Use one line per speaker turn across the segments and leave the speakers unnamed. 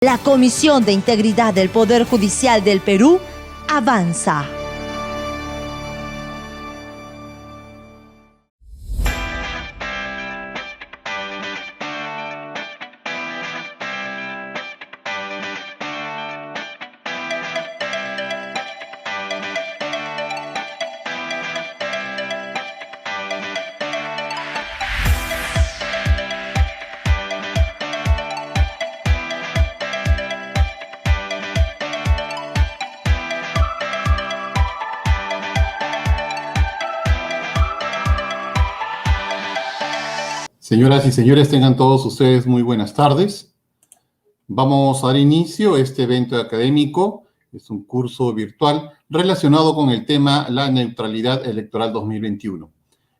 La Comisión de Integridad del Poder Judicial del Perú avanza.
Señoras y señores, tengan todos ustedes muy buenas tardes. Vamos a dar inicio a este evento académico. Es un curso virtual relacionado con el tema La Neutralidad Electoral 2021.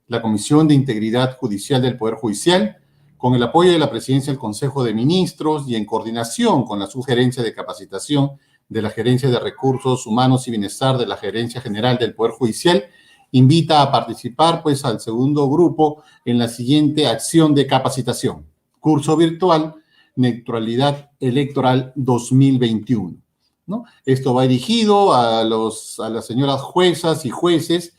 La Comisión de Integridad Judicial del Poder Judicial, con el apoyo de la Presidencia del Consejo de Ministros y en coordinación con la Sugerencia de Capacitación de la Gerencia de Recursos Humanos y Bienestar de la Gerencia General del Poder Judicial, invita a participar al segundo grupo en la siguiente acción de capacitación. Curso virtual, Neutralidad Electoral 2021. ¿No? Esto va dirigido a las señoras juezas y jueces,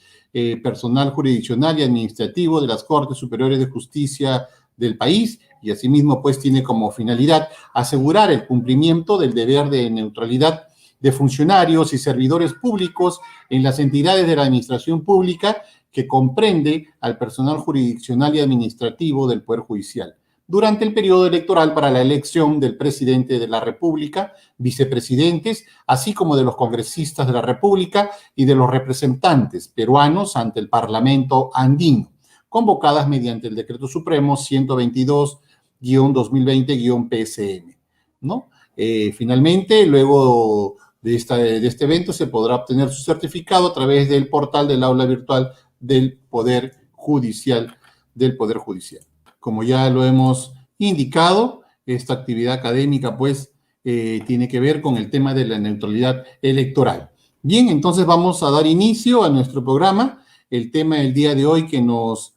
personal jurisdiccional y administrativo de las Cortes Superiores de Justicia del país, y asimismo tiene como finalidad asegurar el cumplimiento del deber de neutralidad de funcionarios y servidores públicos en las entidades de la administración pública que comprende al personal jurisdiccional y administrativo del Poder Judicial, durante el periodo electoral para la elección del presidente de la República, vicepresidentes, así como de los congresistas de la República y de los representantes peruanos ante el Parlamento andino, convocadas mediante el Decreto Supremo 122-2020-PSM, ¿no? Finalmente, luego de este evento se podrá obtener su certificado a través del portal del aula virtual del Poder Judicial. Como ya lo hemos indicado, esta actividad académica tiene que ver con el tema de la neutralidad electoral. Bien, entonces vamos a dar inicio a nuestro programa. El tema del día de hoy que nos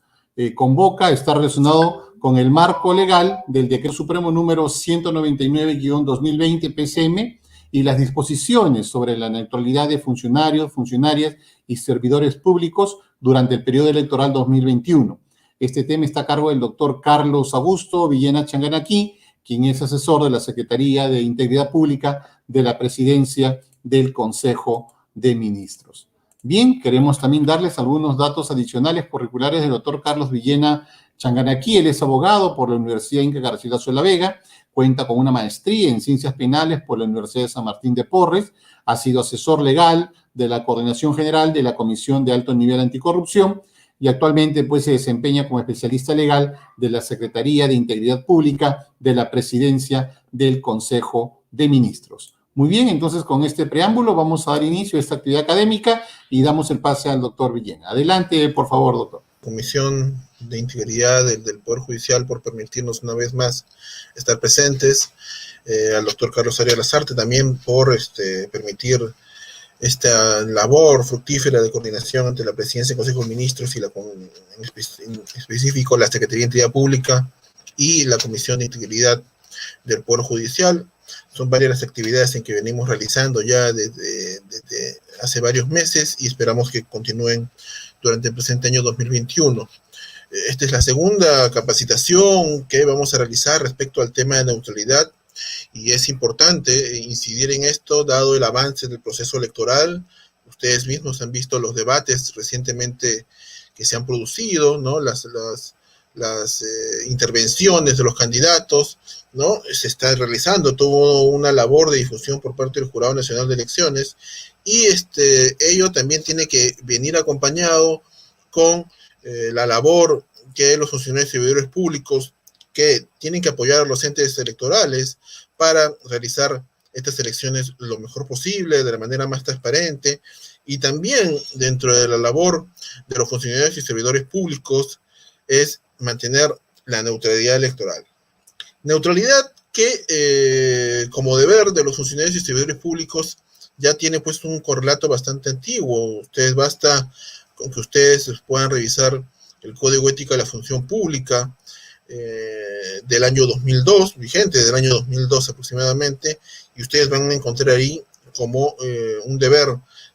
convoca está relacionado con el marco legal del Decreto Supremo número 199-2020 y las disposiciones sobre la neutralidad de funcionarios, funcionarias y servidores públicos durante el periodo electoral 2021. Este tema está a cargo del doctor Carlos Augusto Villena Changanaqui, quien es asesor de la Secretaría de Integridad Pública de la Presidencia del Consejo de Ministros. Bien, queremos también darles algunos datos adicionales curriculares del doctor Carlos Villena Changanaqui. Él es abogado por la Universidad Inca Garcilaso de la Vega, cuenta con una maestría en Ciencias Penales por la Universidad de San Martín de Porres, ha sido asesor legal de la Coordinación General de la Comisión de Alto Nivel Anticorrupción y actualmente se desempeña como especialista legal de la Secretaría de Integridad Pública de la Presidencia del Consejo de Ministros. Muy bien, entonces con este preámbulo vamos a dar inicio a esta actividad académica y damos el pase al doctor Villena. Adelante, por favor, doctor.
Comisión de Integridad del Poder Judicial por permitirnos una vez más estar presentes, al doctor Carlos Arias Lasarte también por permitir esta labor fructífera de coordinación entre la Presidencia del Consejo de Ministros y en específico la Secretaría de Integridad Pública y la Comisión de Integridad del Poder Judicial. Son varias las actividades en que venimos realizando ya desde hace varios meses y esperamos que continúen durante el presente año 2021. Esta es la segunda capacitación que vamos a realizar respecto al tema de neutralidad y es importante incidir en esto dado el avance del proceso electoral. Ustedes mismos han visto los debates recientemente que se han producido, ¿no? Las intervenciones de los candidatos, ¿no? Se está realizando toda una labor de difusión por parte del Jurado Nacional de Elecciones y ello también tiene que venir acompañado con la labor que los funcionarios y servidores públicos que tienen que apoyar a los entes electorales para realizar estas elecciones lo mejor posible, de la manera más transparente, y también dentro de la labor de los funcionarios y servidores públicos es mantener la neutralidad electoral. Neutralidad que como deber de los funcionarios y servidores públicos ya tiene un correlato bastante antiguo. Basta con que ustedes puedan revisar el Código Ético de la Función Pública, del año 2002, vigente del año 2002 aproximadamente, y ustedes van a encontrar ahí como un deber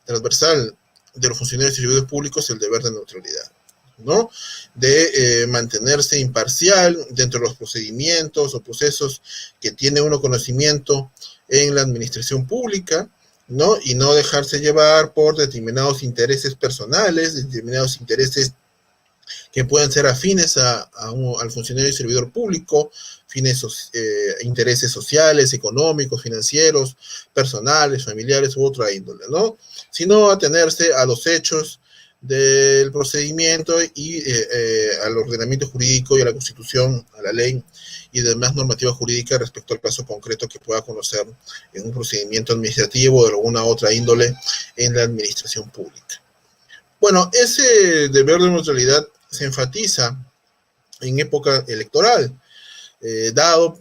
transversal de los funcionarios y servidores públicos el deber de neutralidad, ¿no? De mantenerse imparcial dentro de los procedimientos o procesos que tiene uno conocimiento en la administración pública, ¿no? Y no dejarse llevar por determinados intereses personales, determinados intereses que puedan ser afines al funcionario y servidor público, intereses sociales, económicos, financieros, personales, familiares u otra índole, ¿no? Sino atenerse a los hechos del procedimiento y al ordenamiento jurídico y a la Constitución, a la ley y demás normativa jurídica respecto al caso concreto que pueda conocer en un procedimiento administrativo o de alguna otra índole en la administración pública. Bueno, ese deber de neutralidad se enfatiza en época electoral, dado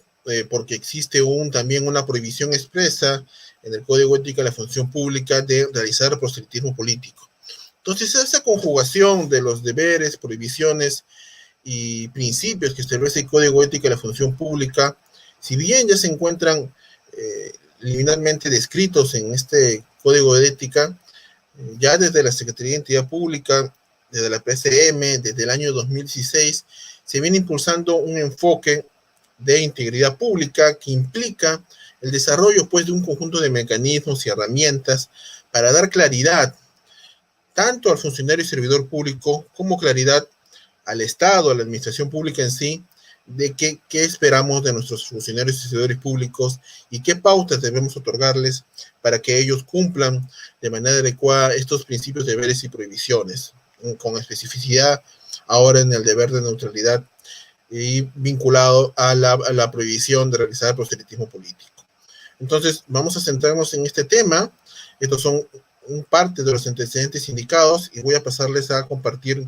porque existe también una prohibición expresa en el Código Ética de la Función Pública de realizar proselitismo político. Entonces, esa conjugación de los deberes, prohibiciones y principios que establece el Código Ética de la Función Pública, si bien ya se encuentran liminalmente descritos en este Código de Ética, ya desde la Secretaría de Entidad Pública, desde la PCM, desde el año 2016, se viene impulsando un enfoque de integridad pública que implica el desarrollo, pues, de un conjunto de mecanismos y herramientas para dar claridad tanto al funcionario y servidor público como claridad al Estado, a la administración pública en sí, de qué esperamos de nuestros funcionarios y servidores públicos y qué pautas debemos otorgarles para que ellos cumplan de manera adecuada estos principios, deberes y prohibiciones, con especificidad ahora en el deber de neutralidad y vinculado a la prohibición de realizar proselitismo político. Entonces, vamos a centrarnos en este tema. Estos son parte de los antecedentes indicados y voy a pasarles a compartir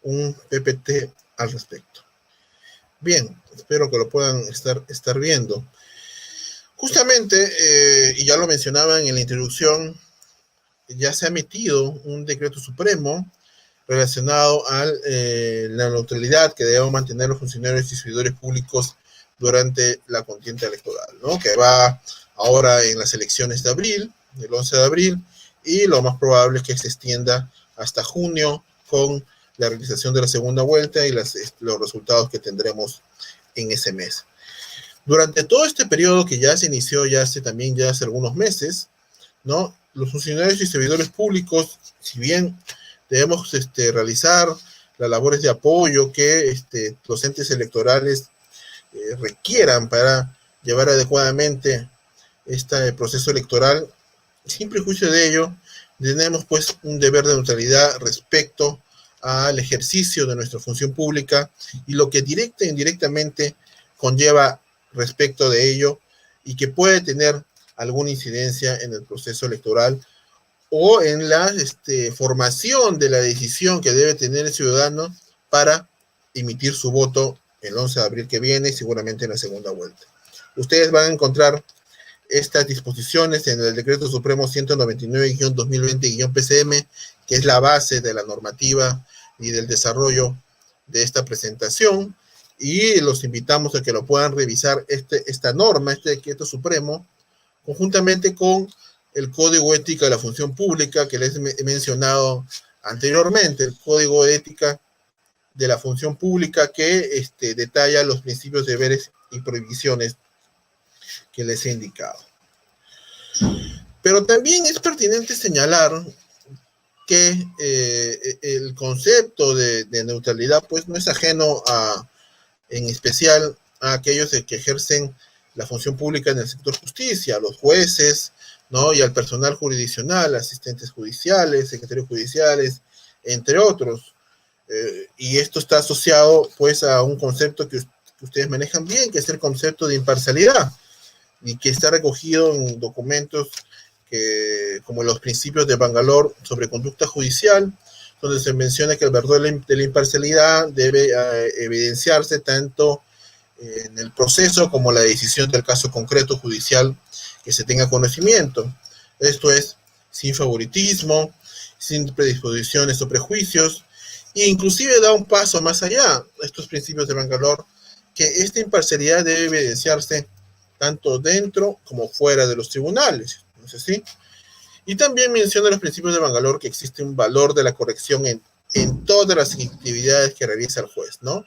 un PPT al respecto. Bien, espero que lo puedan estar viendo. Justamente, y ya lo mencionaba en la introducción, ya se ha emitido un decreto supremo relacionado a la neutralidad que deben mantener los funcionarios y servidores públicos durante la contienda electoral, ¿no? Que va ahora en las elecciones de abril, del 11 de abril, y lo más probable es que se extienda hasta junio con la realización de la segunda vuelta y los resultados que tendremos en ese mes. Durante todo este periodo que ya se inició ya hace algunos meses, ¿no? Los funcionarios y servidores públicos, si bien debemos realizar las labores de apoyo que los entes electorales requieran para llevar adecuadamente este proceso electoral, sin prejuicio de ello, tenemos pues un deber de neutralidad respecto al ejercicio de nuestra función pública y lo que directa e indirectamente conlleva respecto de ello y que puede tener alguna incidencia en el proceso electoral o en la formación de la decisión que debe tener el ciudadano para emitir su voto el 11 de abril que viene, seguramente en la segunda vuelta. Ustedes van a encontrar estas disposiciones en el Decreto Supremo 199-2020-PCM, que es la base de la normativa y del desarrollo de esta presentación, y los invitamos a que lo puedan revisar esta norma, este Decreto Supremo, conjuntamente con el Código Ética de la Función Pública que les he mencionado anteriormente, el Código de Ética de la Función Pública que detalla los principios, deberes y prohibiciones que les he indicado. Pero también es pertinente señalar que el concepto de neutralidad pues no es ajeno en especial a aquellos que ejercen la función pública en el sector justicia, a los jueces, ¿no? Y al personal jurisdiccional, asistentes judiciales, secretarios judiciales, entre otros. Y esto está asociado pues a un concepto que ustedes manejan bien, que es el concepto de imparcialidad, y que está recogido en documentos como los principios de Bangalore sobre conducta judicial, donde se menciona que el valor de la imparcialidad debe evidenciarse tanto en el proceso como la decisión del caso concreto judicial que se tenga conocimiento. Esto es, sin favoritismo, sin predisposiciones o prejuicios, e inclusive da un paso más allá. Estos principios de Bangalore que esta imparcialidad debe evidenciarse tanto dentro como fuera de los tribunales, ¿no es así? Y también menciona los principios de Bangalore, que existe un valor de la corrección en todas las actividades que realiza el juez, ¿no?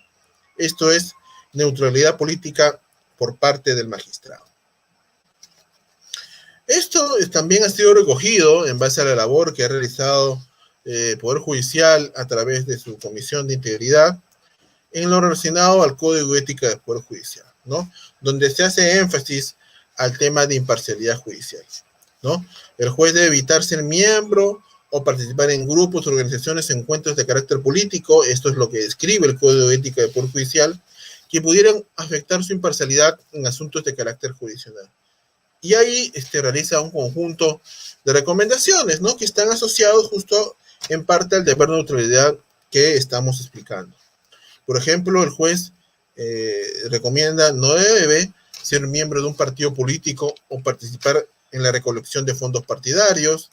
Esto es neutralidad política por parte del magistrado. Esto también ha sido recogido en base a la labor que ha realizado el Poder Judicial a través de su Comisión de Integridad en lo relacionado al Código de Ética del Poder Judicial, ¿no? Donde se hace énfasis al tema de imparcialidad judicial, ¿no? El juez debe evitar ser miembro o participar en grupos, organizaciones, encuentros de carácter político, esto es lo que describe el Código de Ética del Poder Judicial, que pudieran afectar su imparcialidad en asuntos de carácter judicial. Y ahí realiza un conjunto de recomendaciones, ¿no? Que están asociados justo en parte al deber de neutralidad que estamos explicando. Por ejemplo, el juez recomienda no debe ser miembro de un partido político o participar en la recolección de fondos partidarios,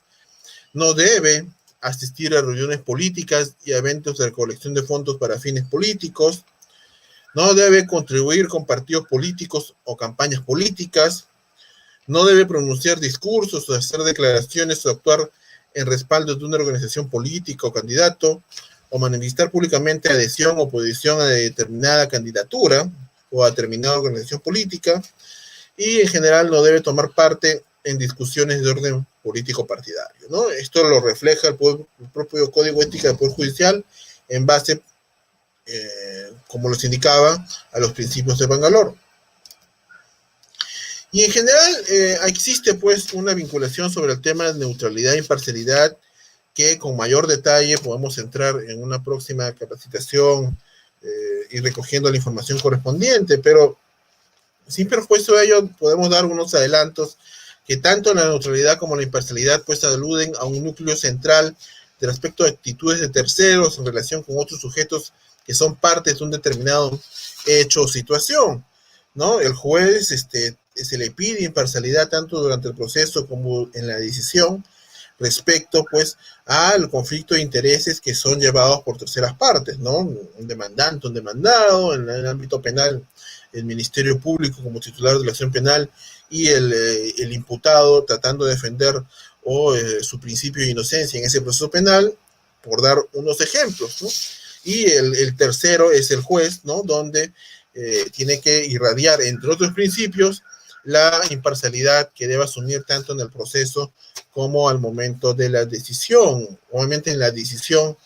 no debe asistir a reuniones políticas y a eventos de recolección de fondos para fines políticos, no debe contribuir con partidos políticos o campañas políticas, no debe pronunciar discursos o hacer declaraciones o actuar en respaldo de una organización política o candidato, o manifestar públicamente adhesión o oposición a determinada candidatura o a determinada organización política, y en general no debe tomar parte en discusiones de orden político partidario, ¿no? Esto lo refleja el propio Código de Ética del Poder Judicial en base, como los indicaba, a los principios de Bangalore. Y en general existe pues una vinculación sobre el tema de neutralidad e imparcialidad que con mayor detalle podemos entrar en una próxima capacitación y recogiendo la información correspondiente, pero sin perjuicio de ello podemos dar unos adelantos que tanto la neutralidad como la imparcialidad pues aluden a un núcleo central del aspecto de actitudes de terceros en relación con otros sujetos que son partes de un determinado hecho o situación, ¿no? El juez se le pide imparcialidad tanto durante el proceso como en la decisión respecto pues al conflicto de intereses que son llevados por terceras partes, ¿no? Un demandante, un demandado, en el ámbito penal, el Ministerio Público como titular de la acción penal y el imputado tratando de defender su principio de inocencia en ese proceso penal, por dar unos ejemplos, ¿no? Y el tercero es el juez, ¿no? Donde tiene que irradiar, entre otros principios, la imparcialidad que debe asumir tanto en el proceso como al momento de la decisión. Obviamente en la decisión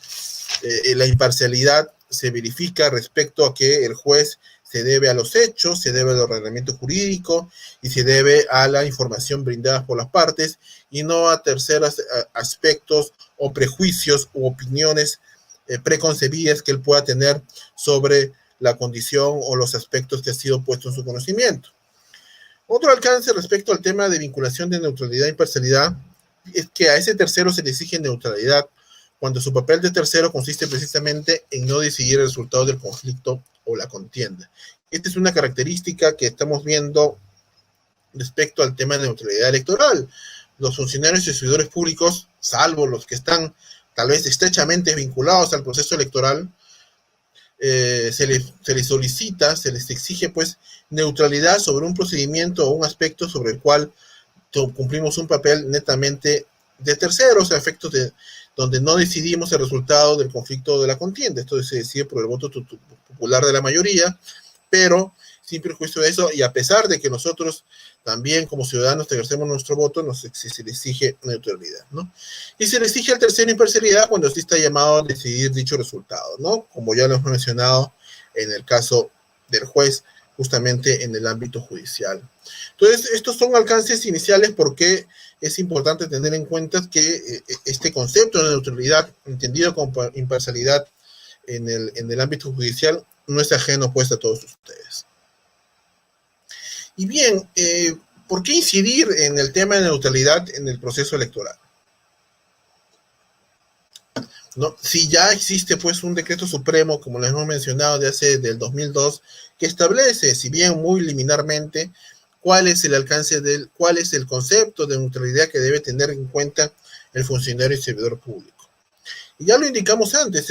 la imparcialidad se verifica respecto a que el juez se debe a los hechos, se debe al ordenamiento jurídico y se debe a la información brindada por las partes y no a terceros aspectos o prejuicios u opiniones preconcebidas que él pueda tener sobre la condición o los aspectos que han sido puestos en su conocimiento. Otro alcance respecto al tema de vinculación de neutralidad e imparcialidad es que a ese tercero se le exige neutralidad cuando su papel de tercero consiste precisamente en no decidir el resultado del conflicto o la contienda. Esta es una característica que estamos viendo respecto al tema de neutralidad electoral. Los funcionarios y servidores públicos, salvo los que están tal vez estrechamente vinculados al proceso electoral, se les solicita, se les exige pues neutralidad sobre un procedimiento o un aspecto sobre el cual cumplimos un papel netamente de terceros, a efectos de donde no decidimos el resultado del conflicto de la contienda. Esto se decide por el voto popular de la mayoría, pero sin perjuicio de eso, y a pesar de que nosotros también como ciudadanos ejercemos nuestro voto, se le exige neutralidad, ¿no? Y se le exige al tercero imparcialidad cuando sí está llamado a decidir dicho resultado, ¿no? Como ya lo hemos mencionado en el caso del juez, justamente en el ámbito judicial. Entonces, estos son alcances iniciales porque es importante tener en cuenta que este concepto de neutralidad, entendido como imparcialidad en el ámbito judicial, no es ajeno pues a todos ustedes. Y bien, ¿por qué incidir en el tema de neutralidad en el proceso electoral? ¿No? Si ya existe pues un decreto supremo, como les hemos mencionado, del 2002, que establece, si bien muy liminarmente, cuál es el alcance cuál es el concepto de neutralidad que debe tener en cuenta el funcionario y servidor público. Y ya lo indicamos antes,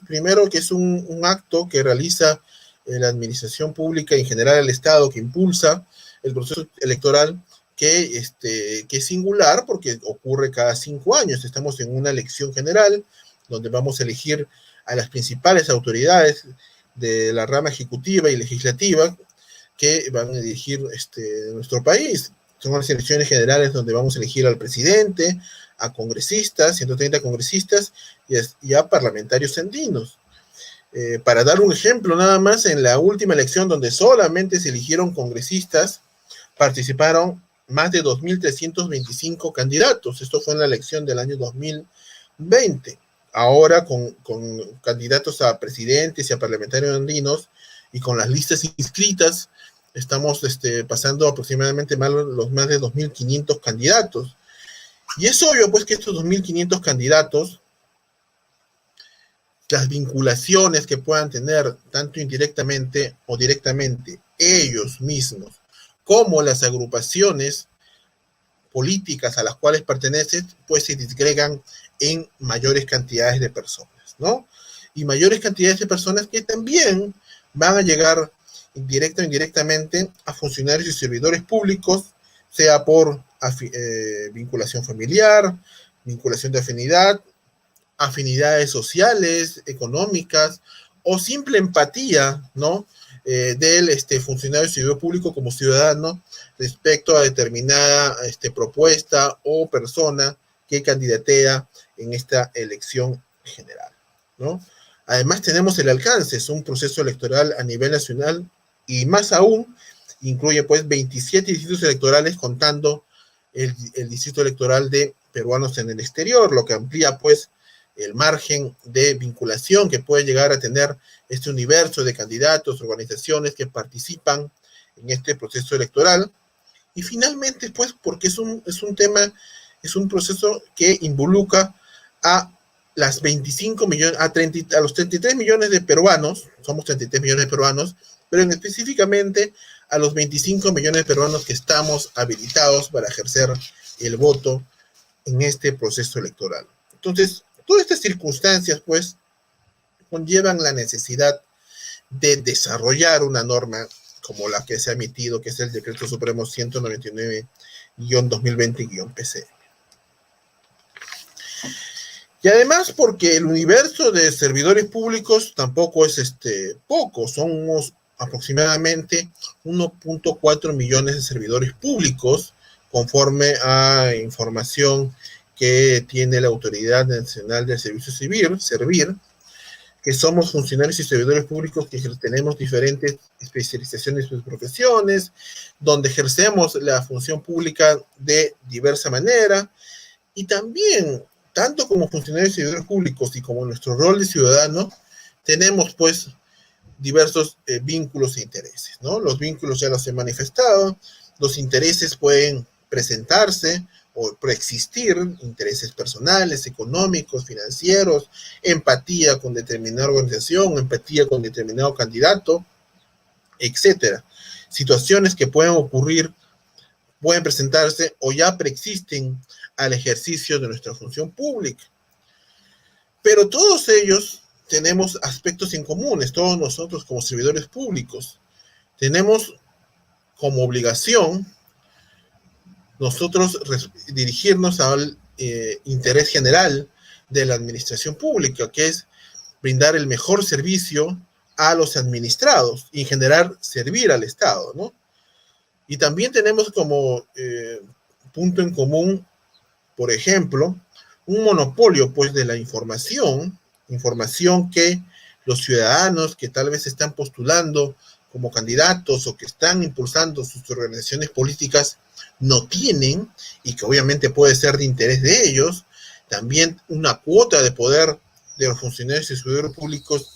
primero que es un acto que realiza la administración pública, en general el Estado, que impulsa el proceso electoral, que es singular porque ocurre cada 5 años. Estamos en una elección general donde vamos a elegir a las principales autoridades de la rama ejecutiva y legislativa que van a dirigir nuestro país. Son las elecciones generales donde vamos a elegir al presidente, a congresistas, 130 congresistas y a parlamentarios andinos. Para dar un ejemplo nada más, en la última elección donde solamente se eligieron congresistas, participaron más de 2.325 candidatos. Esto fue en la elección del año 2020. Ahora con candidatos a presidentes y a parlamentarios andinos y con las listas inscritas, estamos pasando aproximadamente los más de 2.500 candidatos. Y es obvio, pues, que estos 2.500 candidatos, las vinculaciones que puedan tener, tanto indirectamente o directamente, ellos mismos, como las agrupaciones políticas a las cuales pertenecen, pues se disgregan en mayores cantidades de personas, ¿no? Y mayores cantidades de personas que también van a llegar directa o indirectamente a funcionarios y servidores públicos, sea por vinculación familiar, vinculación de afinidad, afinidades sociales, económicas, o simple empatía, ¿no? Del funcionario y servidor público como ciudadano respecto a determinada propuesta o persona que candidatea en esta elección general, ¿no? Además tenemos el alcance, es un proceso electoral a nivel nacional y más aún incluye pues 27 distritos electorales contando el distrito electoral de peruanos en el exterior, lo que amplía pues el margen de vinculación que puede llegar a tener este universo de candidatos, organizaciones que participan en este proceso electoral. Y finalmente, pues, porque es un proceso que involucra a las 25 millones, a los 33 millones de peruanos, somos 33 millones de peruanos, pero específicamente a los 25 millones de peruanos que estamos habilitados para ejercer el voto en este proceso electoral. Entonces, todas estas circunstancias, pues, conllevan la necesidad de desarrollar una norma como la que se ha emitido, que es el Decreto Supremo 199-2020-PC. Y además porque el universo de servidores públicos tampoco es poco, son unos aproximadamente 1.4 millones de servidores públicos, conforme a información que tiene la Autoridad Nacional del Servicio Civil, Servir, que somos funcionarios y servidores públicos que tenemos diferentes especializaciones y profesiones, donde ejercemos la función pública de diversa manera, y también, tanto como funcionarios y servidores públicos y como nuestro rol de ciudadano, tenemos pues diversos vínculos e intereses, ¿no? Los vínculos ya los he manifestado, los intereses pueden presentarse o preexistir, intereses personales, económicos, financieros, empatía con determinada organización, empatía con determinado candidato, etcétera. Situaciones que pueden ocurrir, pueden presentarse o ya preexisten al ejercicio de nuestra función pública. Pero todos ellos tenemos aspectos en comunes, todos nosotros como servidores públicos. Tenemos como obligación nosotros dirigirnos al interés general de la administración pública, que es brindar el mejor servicio a los administrados y en general servir al Estado, ¿no? Y también tenemos como punto en común, por ejemplo, un monopolio pues de la información que los ciudadanos que tal vez están postulando como candidatos o que están impulsando sus organizaciones políticas no tienen, y que obviamente puede ser de interés de ellos. También una cuota de poder de los funcionarios y servidores públicos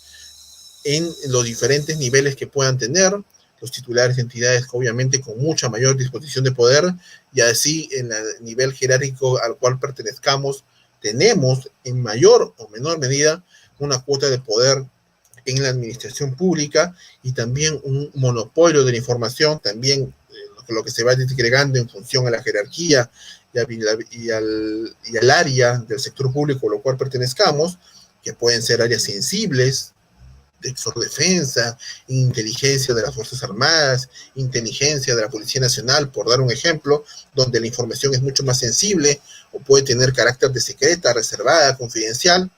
en los diferentes niveles que puedan tener, los titulares de entidades obviamente con mucha mayor disposición de poder, y así en el nivel jerárquico al cual pertenezcamos, tenemos en mayor o menor medida una cuota de poder en la administración pública, y también un monopolio de la información, también lo que se va disgregando en función a la jerarquía y al área del sector público a lo cual pertenezcamos, que pueden ser áreas sensibles Exterdefensa, inteligencia de las Fuerzas Armadas, inteligencia de la Policía Nacional, por dar un ejemplo, donde la información es mucho más sensible o puede tener carácter de secreta, reservada, confidencial,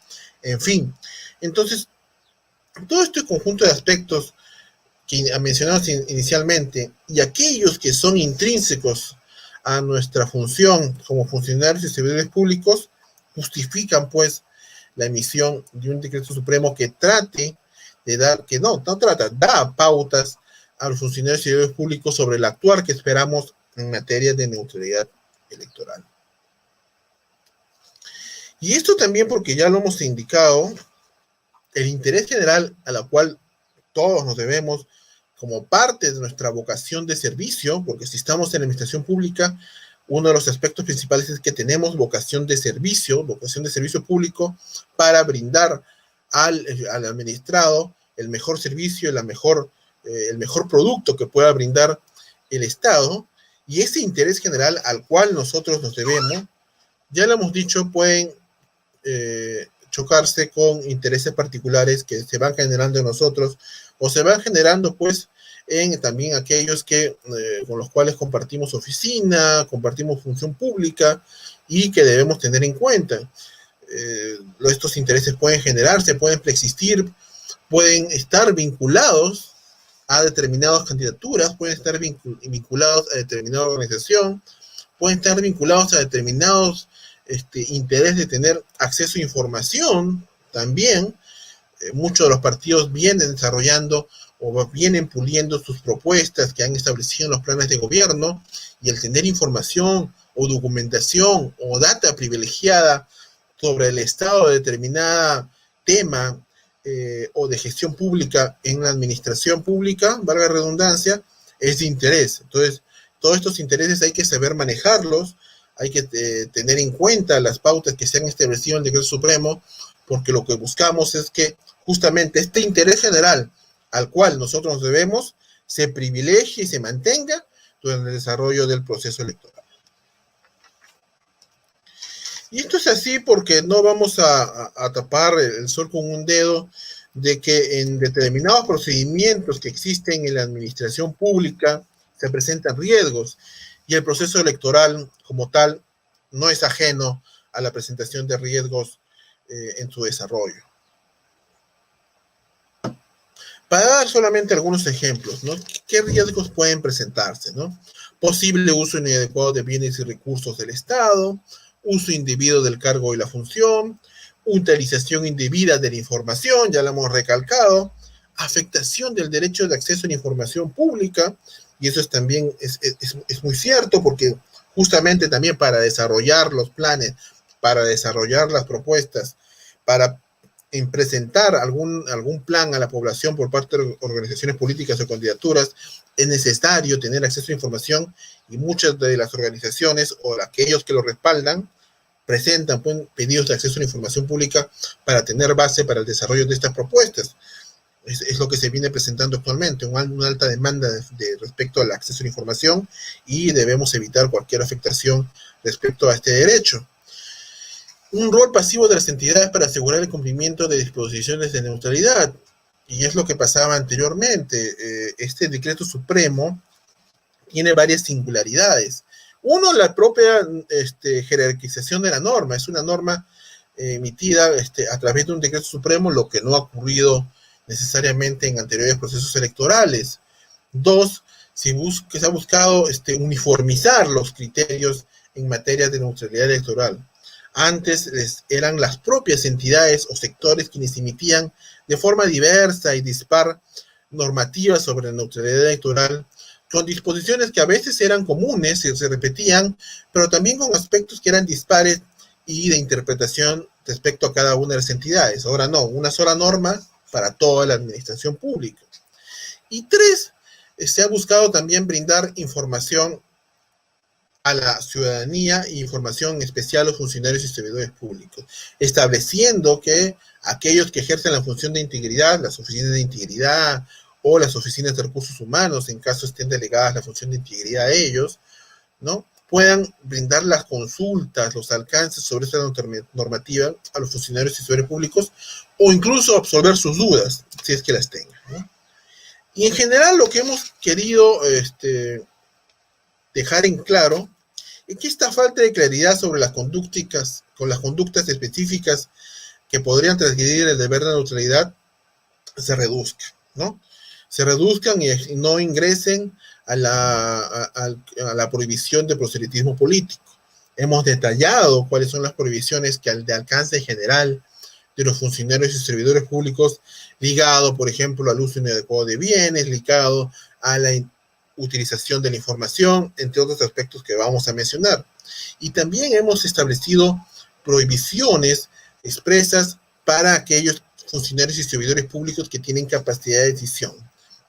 en fin. Entonces, todo este conjunto de aspectos que mencionamos inicialmente y aquellos que son intrínsecos a nuestra función como funcionarios y servidores públicos justifican pues la emisión de un decreto supremo que trate de dar, que no trata, da pautas a los funcionarios y servidores públicos sobre el actuar que esperamos en materia de neutralidad electoral. Y esto también porque ya lo hemos indicado, el interés general a la cual todos nos debemos como parte de nuestra vocación de servicio, porque si estamos en la administración pública, uno de los aspectos principales es que tenemos vocación de servicio público para brindar al administrado el mejor servicio, el mejor producto que pueda brindar el Estado, y ese interés general al cual nosotros nos debemos, ya lo hemos dicho, pueden chocarse con intereses particulares que se van generando en nosotros, o se van generando pues en también aquellos que con los cuales compartimos oficina, compartimos función pública y que debemos tener en cuenta. Estos intereses pueden generarse, pueden preexistir, pueden estar vinculados a determinadas candidaturas, pueden estar vinculados a determinada organización, pueden estar vinculados a determinados interés de tener acceso a información también. Muchos de los partidos vienen desarrollando o vienen puliendo sus propuestas que han establecido en los planes de gobierno, y el tener información o documentación o data privilegiada sobre el estado de determinado tema o de gestión pública en la administración pública, valga la redundancia, es de interés. Entonces, todos estos intereses hay que saber manejarlos, hay que tener en cuenta las pautas que se han establecido en el Decreto Supremo, porque lo que buscamos es que justamente este interés general al cual nosotros nos debemos se privilegie y se mantenga durante el desarrollo del proceso electoral. Y esto es así porque no vamos a tapar el sol con un dedo de que en determinados procedimientos que existen en la administración pública se presentan riesgos, y el proceso electoral como tal no es ajeno a la presentación de riesgos en su desarrollo. Para dar solamente algunos ejemplos, ¿no? ¿Qué riesgos pueden presentarse, ¿no? Posible uso inadecuado de bienes y recursos del Estado, uso indebido del cargo y la función, utilización indebida de la información, ya lo hemos recalcado, afectación del derecho de acceso a la información pública, y eso también es muy cierto, porque justamente también para desarrollar los planes, para desarrollar las propuestas, para en presentar algún plan a la población por parte de organizaciones políticas o candidaturas, es necesario tener acceso a información, y muchas de las organizaciones o aquellos que lo respaldan presentan pedidos de acceso a la información pública para tener base para el desarrollo de estas propuestas. Es lo que se viene presentando actualmente, una alta demanda respecto al acceso a la información, y debemos evitar cualquier afectación respecto a este derecho. Un rol pasivo de las entidades para asegurar el cumplimiento de disposiciones de neutralidad, y es lo que pasaba anteriormente. Este decreto supremo tiene varias singularidades. Uno, la propia jerarquización de la norma. Es una norma emitida a través de un decreto supremo, lo que no ha ocurrido necesariamente en anteriores procesos electorales. Dos, se ha buscado uniformizar los criterios en materia de neutralidad electoral. Antes eran las propias entidades o sectores quienes emitían de forma diversa y dispar normativas sobre la neutralidad electoral, con disposiciones que a veces eran comunes y se repetían, pero también con aspectos que eran dispares y de interpretación respecto a cada una de las entidades. Ahora no, una sola norma para toda la administración pública. Y tres, se ha buscado también brindar información a la ciudadanía e información especial a los funcionarios y servidores públicos, estableciendo que aquellos que ejercen la función de integridad, las oficinas de integridad o las oficinas de recursos humanos, en caso estén delegadas la función de integridad a ellos, ¿no?, puedan brindar las consultas, los alcances sobre esta normativa a los funcionarios y servidores públicos, o incluso absolver sus dudas. si es que las tenga, ¿no? Y en general lo que hemos querido dejar en claro es que esta falta de claridad sobre las conductas específicas que podrían transgredir el deber de neutralidad se reduzca, ¿no? Se reduzcan y no ingresen a la prohibición de proselitismo político. Hemos detallado cuáles son las prohibiciones que de alcance general de los funcionarios y servidores públicos, ligado, por ejemplo, al uso inadecuado de bienes, ligado a la utilización de la información, entre otros aspectos que vamos a mencionar. Y también hemos establecido prohibiciones expresas para aquellos funcionarios y servidores públicos que tienen capacidad de decisión.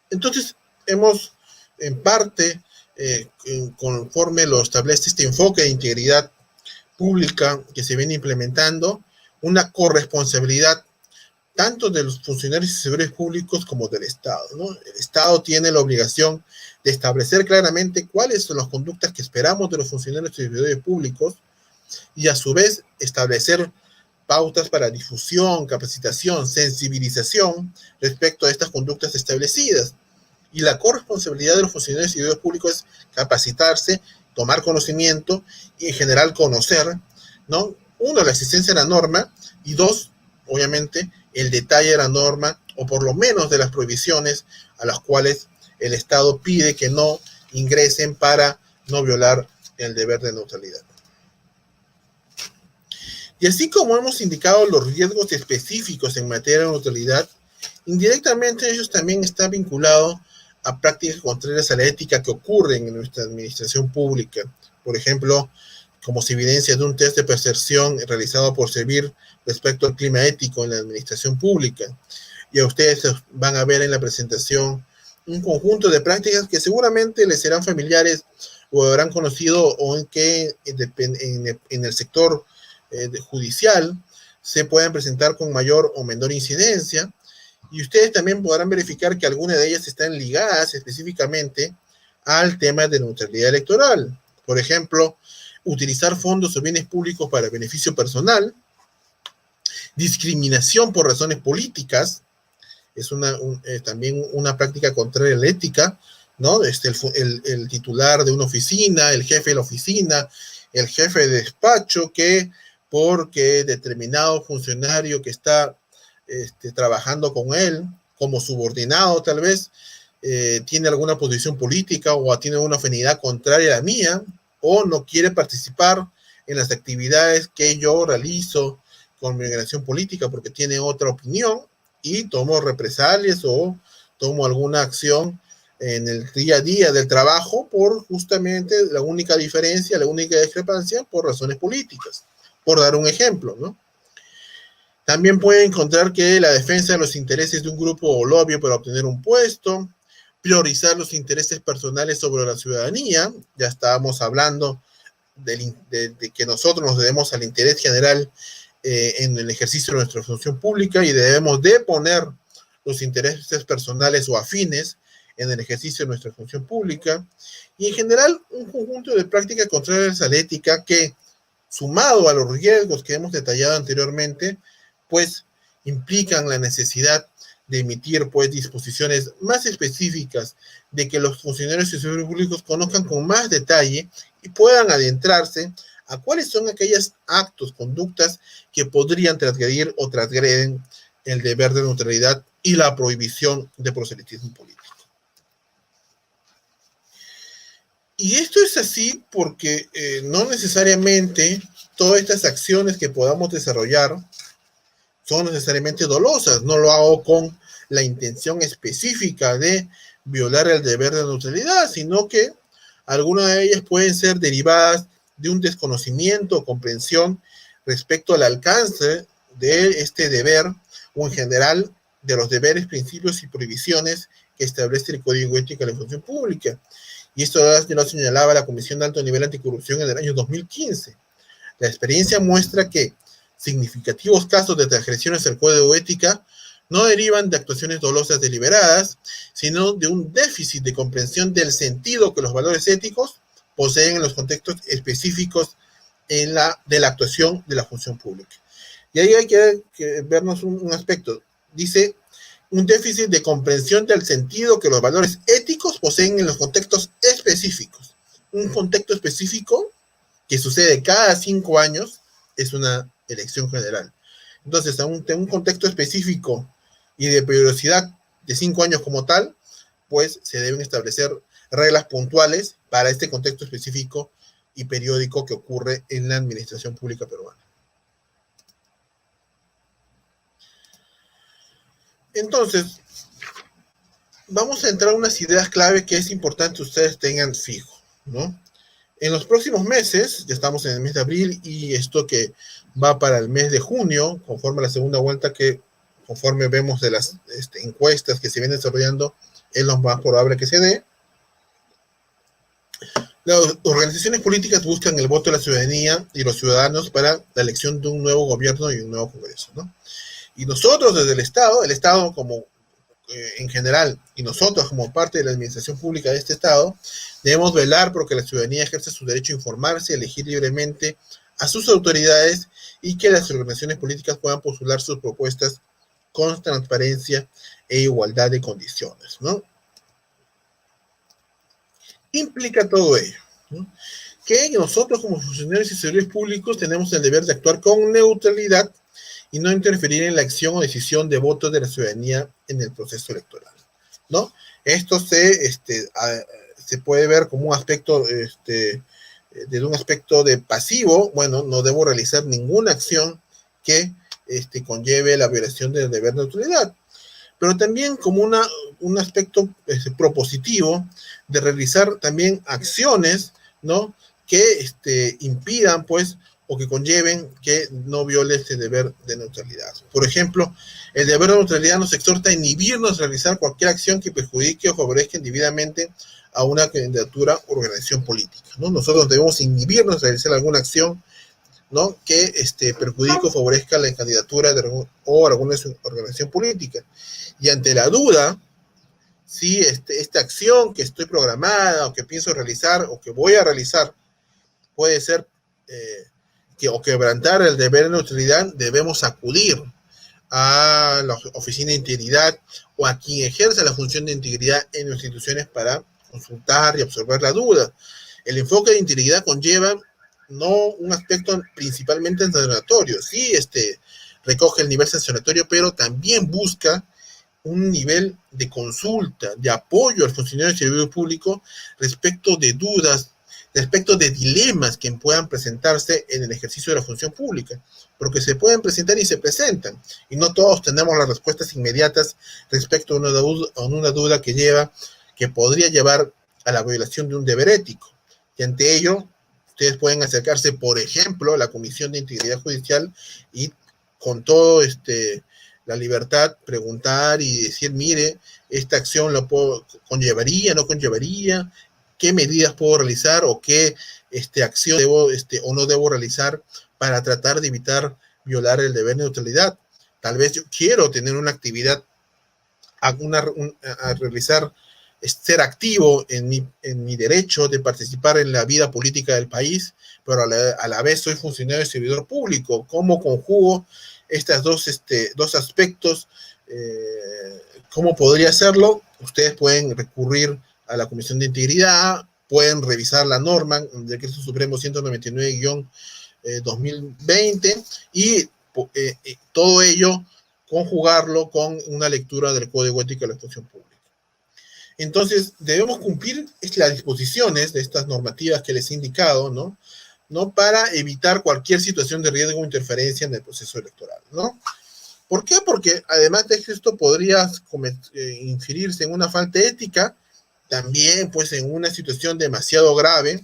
Entonces, hemos, en parte, conforme lo establece este enfoque de integridad pública que se viene implementando, una corresponsabilidad tanto de los funcionarios y servidores públicos como del Estado, ¿no? El Estado tiene la obligación de establecer claramente cuáles son las conductas que esperamos de los funcionarios y servidores públicos y a su vez establecer pautas para difusión, capacitación, sensibilización respecto a estas conductas establecidas. Y la corresponsabilidad de los funcionarios y servidores públicos es capacitarse, tomar conocimiento y en general conocer, ¿no? Uno, la existencia de la norma y dos, obviamente, el detalle de la norma o por lo menos de las prohibiciones a las cuales el Estado pide que no ingresen para no violar el deber de neutralidad. Y así como hemos indicado los riesgos específicos en materia de neutralidad, indirectamente ellos también están vinculados a prácticas contrarias a la ética que ocurren en nuestra administración pública. Por ejemplo, como se evidencia de un test de percepción realizado por Servir respecto al clima ético en la administración pública. Y a ustedes van a ver en la presentación un conjunto de prácticas que seguramente les serán familiares o habrán conocido o en que en el sector judicial se pueden presentar con mayor o menor incidencia. Y ustedes también podrán verificar que algunas de ellas están ligadas específicamente al tema de neutralidad electoral. Por ejemplo, utilizar fondos o bienes públicos para beneficio personal, discriminación por razones políticas, es también una práctica contraria a la ética, ¿no? El titular de una oficina, el jefe de la oficina, el jefe de despacho, que porque determinado funcionario que está trabajando con él, como subordinado tal vez, tiene alguna posición política o tiene una afinidad contraria a la mía, o no quiere participar en las actividades que yo realizo con mi organización política porque tiene otra opinión y tomo represalias o tomo alguna acción en el día a día del trabajo por justamente la única diferencia, la única discrepancia por razones políticas, por dar un ejemplo, ¿no? También puede encontrar que la defensa de los intereses de un grupo o lobby para obtener un puesto, priorizar los intereses personales sobre la ciudadanía, ya estábamos hablando de que nosotros nos debemos al interés general en el ejercicio de nuestra función pública y debemos de poner los intereses personales o afines en el ejercicio de nuestra función pública, y en general un conjunto de prácticas contrarias a la ética que, sumado a los riesgos que hemos detallado anteriormente, pues implican la necesidad de emitir pues disposiciones más específicas, de que los funcionarios y servidores públicos conozcan con más detalle y puedan adentrarse a cuáles son aquellos actos, conductas que podrían transgredir o transgreden el deber de neutralidad y la prohibición de proselitismo político. Y esto es así porque no necesariamente todas estas acciones que podamos desarrollar son necesariamente dolosas. No lo hago con la intención específica de violar el deber de neutralidad, sino que algunas de ellas pueden ser derivadas de un desconocimiento o comprensión respecto al alcance de este deber o en general de los deberes, principios y prohibiciones que establece el Código Ético de la Función Pública. Y esto ya lo señalaba la Comisión de Alto Nivel Anticorrupción en el año 2015. La experiencia muestra que significativos casos de transgresiones al Código Ética no derivan de actuaciones dolosas deliberadas, sino de un déficit de comprensión del sentido que los valores éticos poseen en los contextos específicos de la actuación de la función pública. Y ahí hay que vernos un aspecto. Dice un déficit de comprensión del sentido que los valores éticos poseen en los contextos específicos. Un contexto específico que sucede cada 5 años es una elección general. Entonces, en un contexto específico y de periodicidad de 5 años como tal, pues se deben establecer reglas puntuales para este contexto específico y periódico que ocurre en la administración pública peruana. Entonces, vamos a entrar a unas ideas clave que es importante ustedes tengan fijo, ¿no? En los próximos meses, ya estamos en el mes de abril y esto que va para el mes de junio, conforme a la segunda vuelta que, conforme vemos de las encuestas que se vienen desarrollando, es lo más probable que se dé. Las organizaciones políticas buscan el voto de la ciudadanía y los ciudadanos para la elección de un nuevo gobierno y un nuevo Congreso, ¿no? Y nosotros desde el Estado como en general, y nosotros como parte de la administración pública de este Estado, debemos velar por que la ciudadanía ejerza su derecho a informarse, a elegir libremente a sus autoridades y que las organizaciones políticas puedan postular sus propuestas con transparencia e igualdad de condiciones, ¿no? Implica todo ello, ¿no? Que nosotros como funcionarios y servidores públicos tenemos el deber de actuar con neutralidad y no interferir en la acción o decisión de votos de la ciudadanía en el proceso electoral, ¿no? Esto se puede ver como un aspecto, desde un aspecto de pasivo. Bueno, no debo realizar ninguna acción que conlleve la violación del deber de neutralidad, pero también como un aspecto propositivo de realizar también acciones, ¿no? Que impidan, pues, o que conlleven que no viole este deber de neutralidad. Por ejemplo, el deber de neutralidad nos exhorta a inhibirnos de realizar cualquier acción que perjudique o favorezca indebidamente a una candidatura o organización política, ¿no? Nosotros debemos inhibirnos de realizar alguna acción, ¿no? Que perjudique o favorezca la candidatura o alguna organización política. Y ante la duda, si esta acción que estoy programada o que pienso realizar o que voy a realizar puede ser o quebrantar el deber de neutralidad, debemos acudir a la Oficina de Integridad o a quien ejerza la función de integridad en las instituciones para consultar y absorber la duda. El enfoque de integridad conlleva no un aspecto principalmente sancionatorio, sí recoge el nivel sancionatorio, pero también busca un nivel de consulta, de apoyo al funcionario del servicio público respecto de dudas, respecto de dilemas que puedan presentarse en el ejercicio de la función pública, porque se pueden presentar y se presentan, y no todos tenemos las respuestas inmediatas respecto a una duda que podría llevar a la violación de un deber ético. Y ante ello, ustedes pueden acercarse, por ejemplo, a la Comisión de Integridad Judicial y con todo la libertad preguntar y decir, mire, esta acción conllevaría, no conllevaría, qué medidas puedo realizar o qué acción debo o no debo realizar para tratar de evitar violar el deber de neutralidad. Tal vez yo quiero tener una actividad, a realizar, ser activo en mi derecho de participar en la vida política del país, pero a la vez soy funcionario y servidor público. ¿Cómo conjugo estos dos aspectos? ¿Cómo podría hacerlo? Ustedes pueden recurrir a la Comisión de Integridad, pueden revisar la norma, el Decreto Supremo 199-2020, y todo ello conjugarlo con una lectura del Código Ético de la Función Pública. Entonces, debemos cumplir las disposiciones de estas normativas que les he indicado, ¿no? Para evitar cualquier situación de riesgo o interferencia en el proceso electoral, ¿no? ¿Por qué? Porque además de que esto podría inferirse en una falta ética, también, pues, en una situación demasiado grave,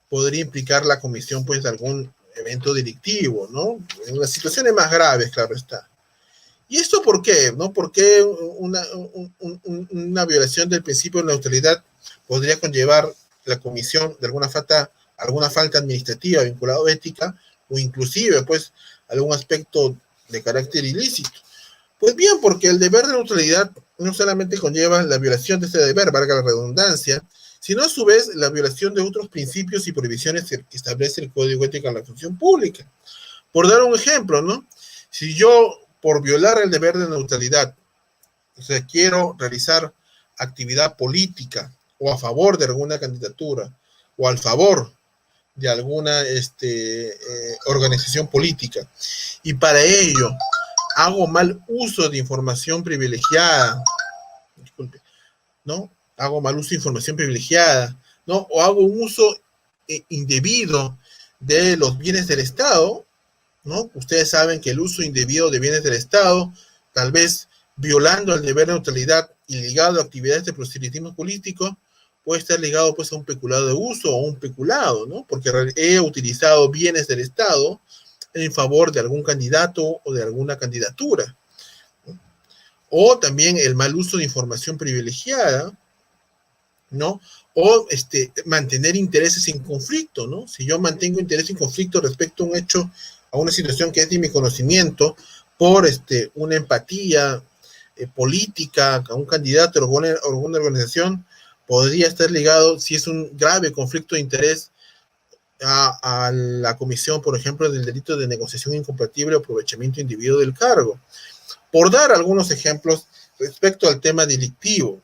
podría implicar la comisión, pues, de algún evento delictivo, ¿no? En las situaciones más graves, claro está. ¿Y esto por qué? ¿No? ¿Por qué una violación del principio de neutralidad podría conllevar la comisión de alguna falta administrativa vinculada a ética o inclusive, pues, algún aspecto de carácter ilícito? Pues bien, porque el deber de neutralidad no solamente conlleva la violación de ese deber, valga la redundancia, sino a su vez la violación de otros principios y prohibiciones que establece el Código Ético de la Función Pública. Por dar un ejemplo, ¿no? Si yo, por violar el deber de neutralidad, O sea, quiero realizar actividad política o a favor de alguna candidatura o al favor de alguna organización política. Y para ello hago mal uso de información privilegiada, disculpe, ¿no? Hago mal uso de información privilegiada, ¿no? O hago un uso indebido de los bienes del Estado, ¿no? Ustedes saben que el uso indebido de bienes del Estado, tal vez violando el deber de neutralidad y ligado a actividades de proselitismo político, puede estar ligado pues a un peculado de uso o un peculado, ¿no? Porque he utilizado bienes del Estado en favor de algún candidato o de alguna candidatura, ¿no? O también el mal uso de información privilegiada, ¿no? O mantener intereses en conflicto, ¿no? Si yo mantengo intereses en conflicto respecto a un hecho, a una situación que es de mi conocimiento, por una empatía política a un candidato o alguna organización, podría estar ligado, si es un grave conflicto de interés, a la comisión, por ejemplo, del delito de negociación incompatible o aprovechamiento indebido del cargo. Por dar algunos ejemplos respecto al tema delictivo,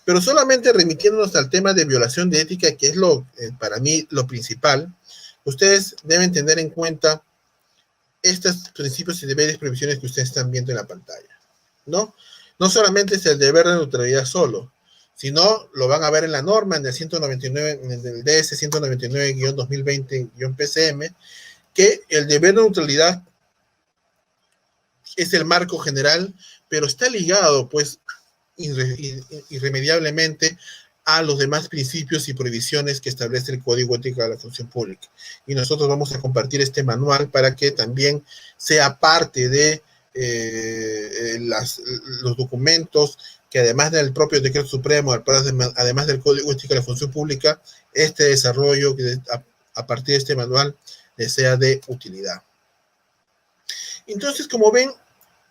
pero solamente remitiéndonos al tema de violación de ética, que es para mí lo principal, ustedes deben tener en cuenta estos principios y deberes y previsiones que ustedes están viendo en la pantalla, ¿no? No solamente es el deber de neutralidad solo, sino lo van a ver en la norma, en el 199, en el DS 199-2020-PCM, que el deber de neutralidad es el marco general, pero está ligado, pues, irremediablemente a los demás principios y prohibiciones que establece el Código Ético de la Función Pública. Y nosotros vamos a compartir este manual para que también sea parte de los documentos que, además del propio Decreto Supremo, además del Código Ético de la Función Pública, este desarrollo que a partir de este manual les sea de utilidad. Entonces, como ven,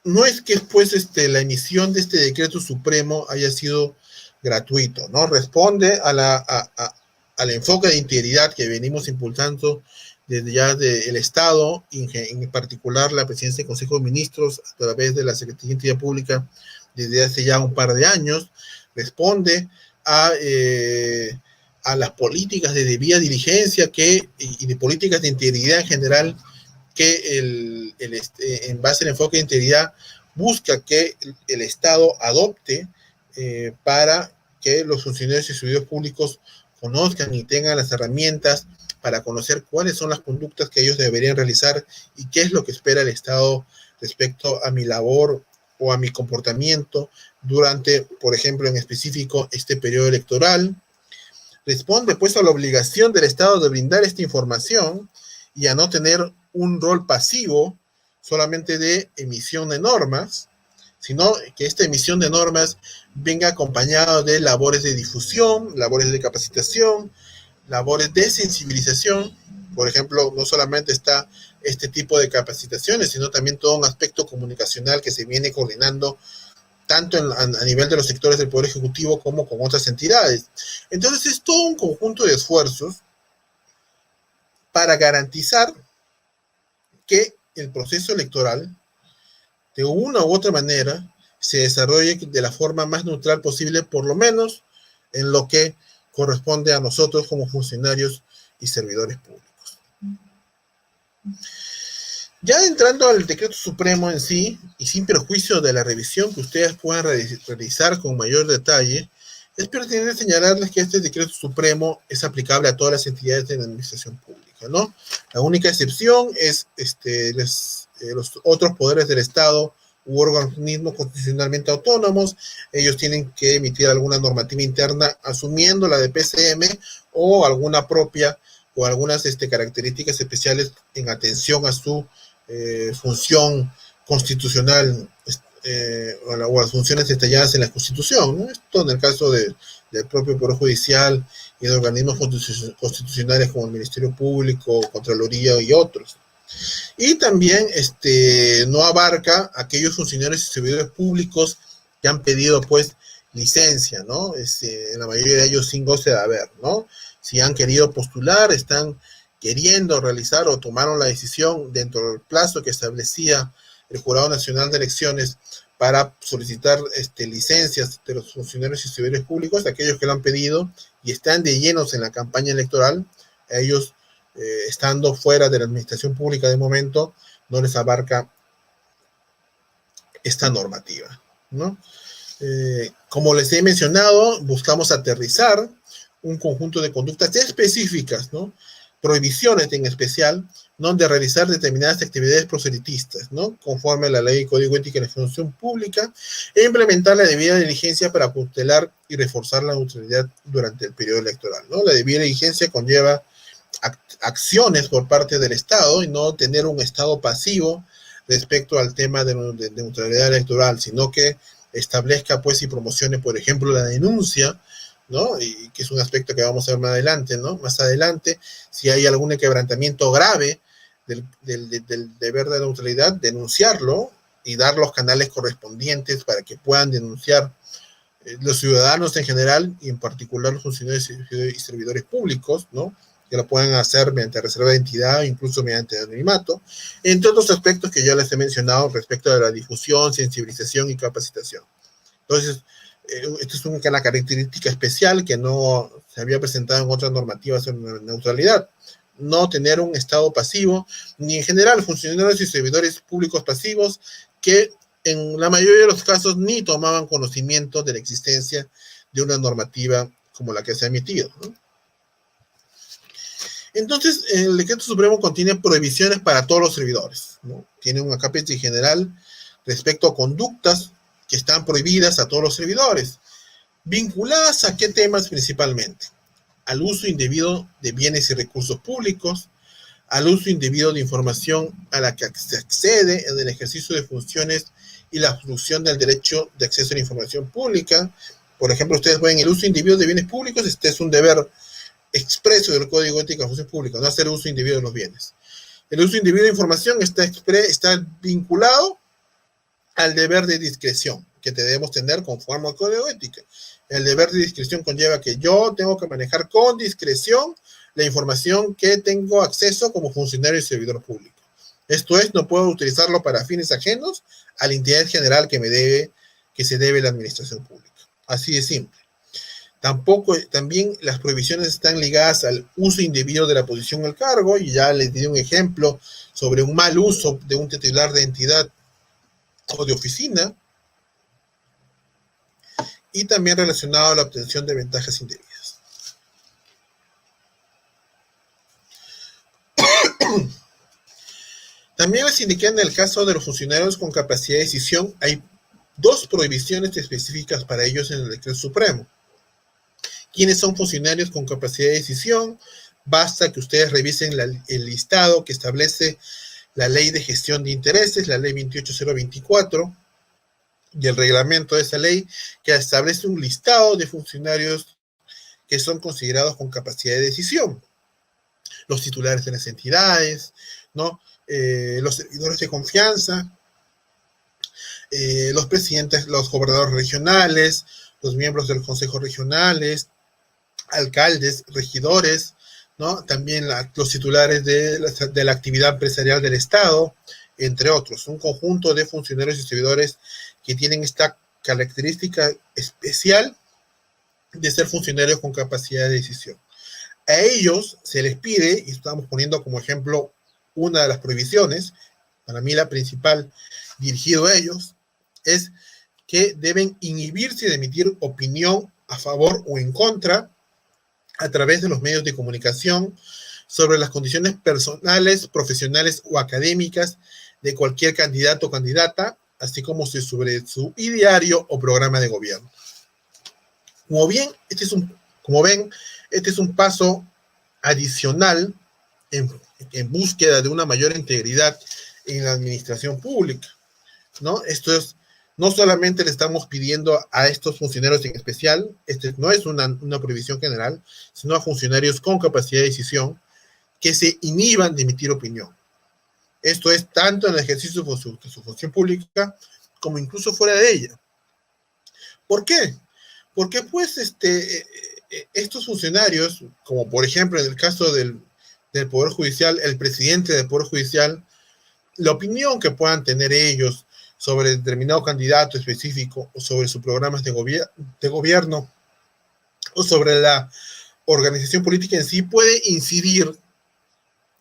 no es que después la emisión de este Decreto Supremo haya sido gratuito, ¿no? Responde al enfoque de integridad que venimos impulsando desde ya del Estado, en particular la Presidencia del Consejo de Ministros a través de la Secretaría de Integridad Pública desde hace ya un par de años. Responde a las políticas de debida diligencia y de políticas de integridad en general que en base al enfoque de integridad busca que el Estado adopte para que los funcionarios y servidores públicos conozcan y tengan las herramientas para conocer cuáles son las conductas que ellos deberían realizar y qué es lo que espera el Estado respecto a mi labor o a mi comportamiento durante, por ejemplo, en específico, este periodo electoral. Responde, pues, a la obligación del Estado de brindar esta información y a no tener un rol pasivo solamente de emisión de normas, sino que esta emisión de normas venga acompañada de labores de difusión, labores de capacitación, labores de sensibilización. Por ejemplo, no solamente está este tipo de capacitaciones, sino también todo un aspecto comunicacional que se viene coordinando tanto a nivel de los sectores del Poder Ejecutivo como con otras entidades. Entonces es todo un conjunto de esfuerzos para garantizar que el proceso electoral, de una u otra manera, se desarrolle de la forma más neutral posible, por lo menos en lo que corresponde a nosotros como funcionarios y servidores públicos. Ya entrando al Decreto Supremo en sí, y sin perjuicio de la revisión que ustedes puedan realizar con mayor detalle, es pertinente señalarles que este Decreto Supremo es aplicable a todas las entidades de la administración pública, ¿no? La única excepción es los otros poderes del Estado u organismos constitucionalmente autónomos. Ellos tienen que emitir alguna normativa interna asumiendo la de PCM o alguna propia o algunas características especiales en atención a su función constitucional o las funciones detalladas en la Constitución, ¿no? Esto en el caso del propio Poder Judicial y de organismos constitucionales como el Ministerio Público, Contraloría y otros. Y también no abarca a aquellos funcionarios y servidores públicos que han pedido, pues, licencia, ¿no? En la mayoría de ellos sin goce de haber, ¿no? Si han querido postular, están queriendo realizar o tomaron la decisión dentro del plazo que establecía el Jurado Nacional de Elecciones para solicitar licencias de los funcionarios y servidores públicos, aquellos que lo han pedido y están de llenos en la campaña electoral. A ellos, estando fuera de la administración pública de momento, no les abarca esta normativa, ¿no? Como les he mencionado, buscamos aterrizar un conjunto de conductas específicas, ¿no? Prohibiciones en especial, ¿no? De realizar determinadas actividades proselitistas, ¿no? Conforme a la Ley de Código Ético de la Función Pública, e implementar la debida diligencia para tutelar y reforzar la neutralidad durante el periodo electoral, ¿no? La debida diligencia conlleva acciones por parte del Estado y no tener un Estado pasivo respecto al tema de neutralidad electoral, sino que establezca, pues, y promocione, por ejemplo, la denuncia, ¿no? Y que es un aspecto que vamos a ver más adelante, ¿no? Más adelante, si hay algún quebrantamiento grave del deber de neutralidad, denunciarlo y dar los canales correspondientes para que puedan denunciar los ciudadanos en general y en particular los funcionarios y servidores públicos, ¿no? Que lo puedan hacer mediante reserva de identidad o incluso mediante anonimato, entre otros aspectos que yo les he mencionado respecto de la difusión, sensibilización y capacitación. Entonces, esto es una característica especial que no se había presentado en otras normativas sobre neutralidad. No tener un Estado pasivo, ni en general funcionarios y servidores públicos pasivos que en la mayoría de los casos ni tomaban conocimiento de la existencia de una normativa como la que se ha emitido, ¿no? Entonces, el Decreto Supremo contiene prohibiciones para todos los servidores, ¿no? Tiene un acápite general respecto a conductas que están prohibidas a todos los servidores. ¿Vinculadas a qué temas principalmente? Al uso indebido de bienes y recursos públicos, al uso indebido de información a la que se accede en el ejercicio de funciones y la obstrucción del derecho de acceso a la información pública. Por ejemplo, ustedes ven el uso indebido de bienes públicos, este es un deber expreso del Código Ético de la Función Pública, no hacer uso indebido de los bienes. El uso indebido de información está vinculado al deber de discreción que debemos tener conforme al Código Ético. El deber de discreción conlleva que yo tengo que manejar con discreción la información que tengo acceso como funcionario y servidor público. Esto es, no puedo utilizarlo para fines ajenos al interés general que se debe la administración pública. Así de simple. También las prohibiciones están ligadas al uso indebido de la posición al cargo, y ya les di un ejemplo sobre un mal uso de un titular de entidad o de oficina, y también relacionado a la obtención de ventajas indebidas. También les indiqué en el caso de los funcionarios con capacidad de decisión, hay dos prohibiciones específicas para ellos en el Decreto Supremo. ¿Quiénes son funcionarios con capacidad de decisión? Basta que ustedes revisen el listado que establece la Ley de Gestión de Intereses, la Ley 28024, y el reglamento de esa ley, que establece un listado de funcionarios que son considerados con capacidad de decisión. Los titulares de las entidades, ¿no? Los servidores de confianza, los presidentes, los gobernadores regionales, los miembros de los consejos regionales, alcaldes, regidores, ¿no? También los titulares de la actividad empresarial del Estado, entre otros. Un conjunto de funcionarios y servidores que tienen esta característica especial de ser funcionarios con capacidad de decisión. A ellos se les pide, y estamos poniendo como ejemplo una de las prohibiciones, para mí la principal dirigido a ellos, es que deben inhibirse de emitir opinión a favor o en contra a través de los medios de comunicación sobre las condiciones personales, profesionales o académicas de cualquier candidato o candidata, así como sobre su ideario o programa de gobierno. Como ven, este es un paso adicional en búsqueda de una mayor integridad en la administración pública, ¿no? Esto es, no solamente le estamos pidiendo a estos funcionarios en especial, no es una prohibición general, sino a funcionarios con capacidad de decisión que se inhiban de emitir opinión. Esto es tanto en el ejercicio de su función pública como incluso fuera de ella. ¿Por qué? Porque pues estos funcionarios, como por ejemplo en el caso del Poder Judicial, el presidente del Poder Judicial, la opinión que puedan tener ellos sobre determinado candidato específico, o sobre sus programas de gobierno, o sobre la organización política en sí, puede incidir,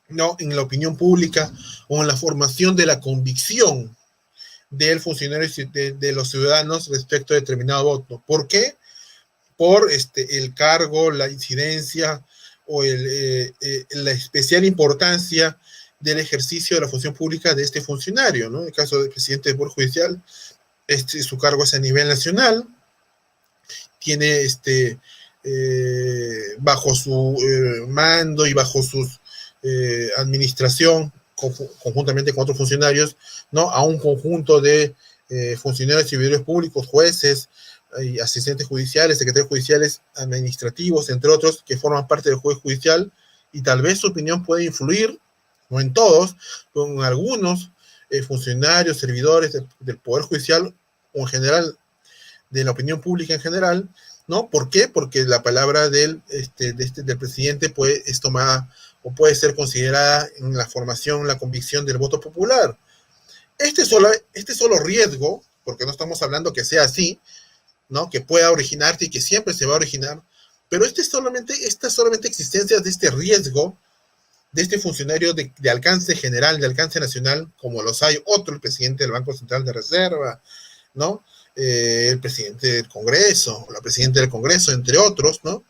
¿no?, en la opinión pública o en la formación de la convicción del funcionario de los ciudadanos respecto a determinado voto. ¿Por qué? Por el cargo, la incidencia o la especial importancia del ejercicio de la función pública de este funcionario, ¿no? En el caso del presidente del Poder Judicial, su cargo es a nivel nacional, tiene bajo su mando y bajo su administración, conjuntamente con otros funcionarios, ¿no?, a un conjunto de funcionarios y servidores públicos, jueces, y asistentes judiciales, secretarios judiciales, administrativos, entre otros, que forman parte del juez judicial, y tal vez su opinión puede influir, no en todos, pero en algunos funcionarios, servidores del Poder Judicial, o en general, de la opinión pública en general, ¿no? ¿Por qué? Porque la palabra del presidente es tomada o puede ser considerada en la formación, la convicción del voto popular. Este solo riesgo, porque no estamos hablando que sea así, ¿no?, que pueda originarse y que siempre se va a originar, pero esta solamente existencia de este riesgo, de este funcionario de alcance general, de alcance nacional, como los hay otro, el presidente del Banco Central de Reserva, ¿no?, el presidente del Congreso, la presidenta del Congreso, entre otros, ¿no?,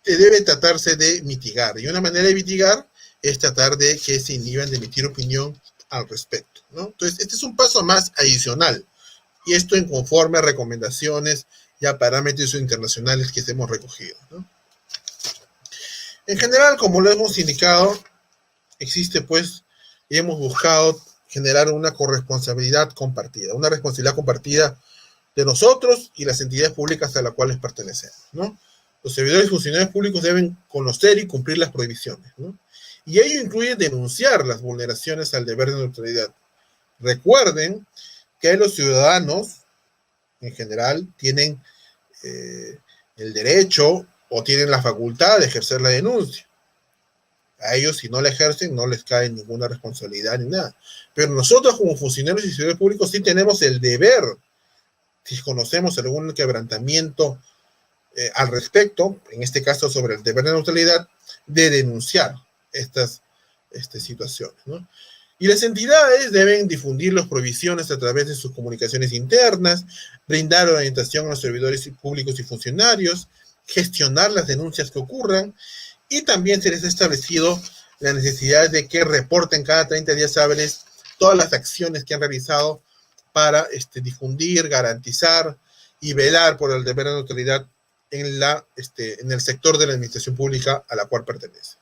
debe tratarse de mitigar, y una manera de mitigar es tratar de que se inhiban de emitir opinión al respecto, ¿no? Entonces, este es un paso más adicional, y esto en conforme a recomendaciones y a parámetros internacionales que hemos recogido, ¿no? En general, como lo hemos indicado, existe pues, y hemos buscado generar una corresponsabilidad compartida, una responsabilidad compartida de nosotros y las entidades públicas a las cuales pertenecemos, ¿no? Los servidores y funcionarios públicos deben conocer y cumplir las prohibiciones, ¿no? Y ello incluye denunciar las vulneraciones al deber de neutralidad. Recuerden que los ciudadanos, en general, tienen el derecho o tienen la facultad de ejercer la denuncia. A ellos, si no la ejercen, no les cae ninguna responsabilidad ni nada. Pero nosotros, como funcionarios y servidores públicos, sí tenemos el deber, si conocemos algún quebrantamiento al respecto, en este caso sobre el deber de neutralidad, de denunciar estas situaciones, ¿no? Y las entidades deben difundir las prohibiciones a través de sus comunicaciones internas, brindar orientación a los servidores públicos y funcionarios, gestionar las denuncias que ocurran, y también se les ha establecido la necesidad de que reporten cada 30 días hábiles todas las acciones que han realizado para difundir, garantizar y velar por el deber de neutralidad en el sector de la administración pública a la cual pertenece.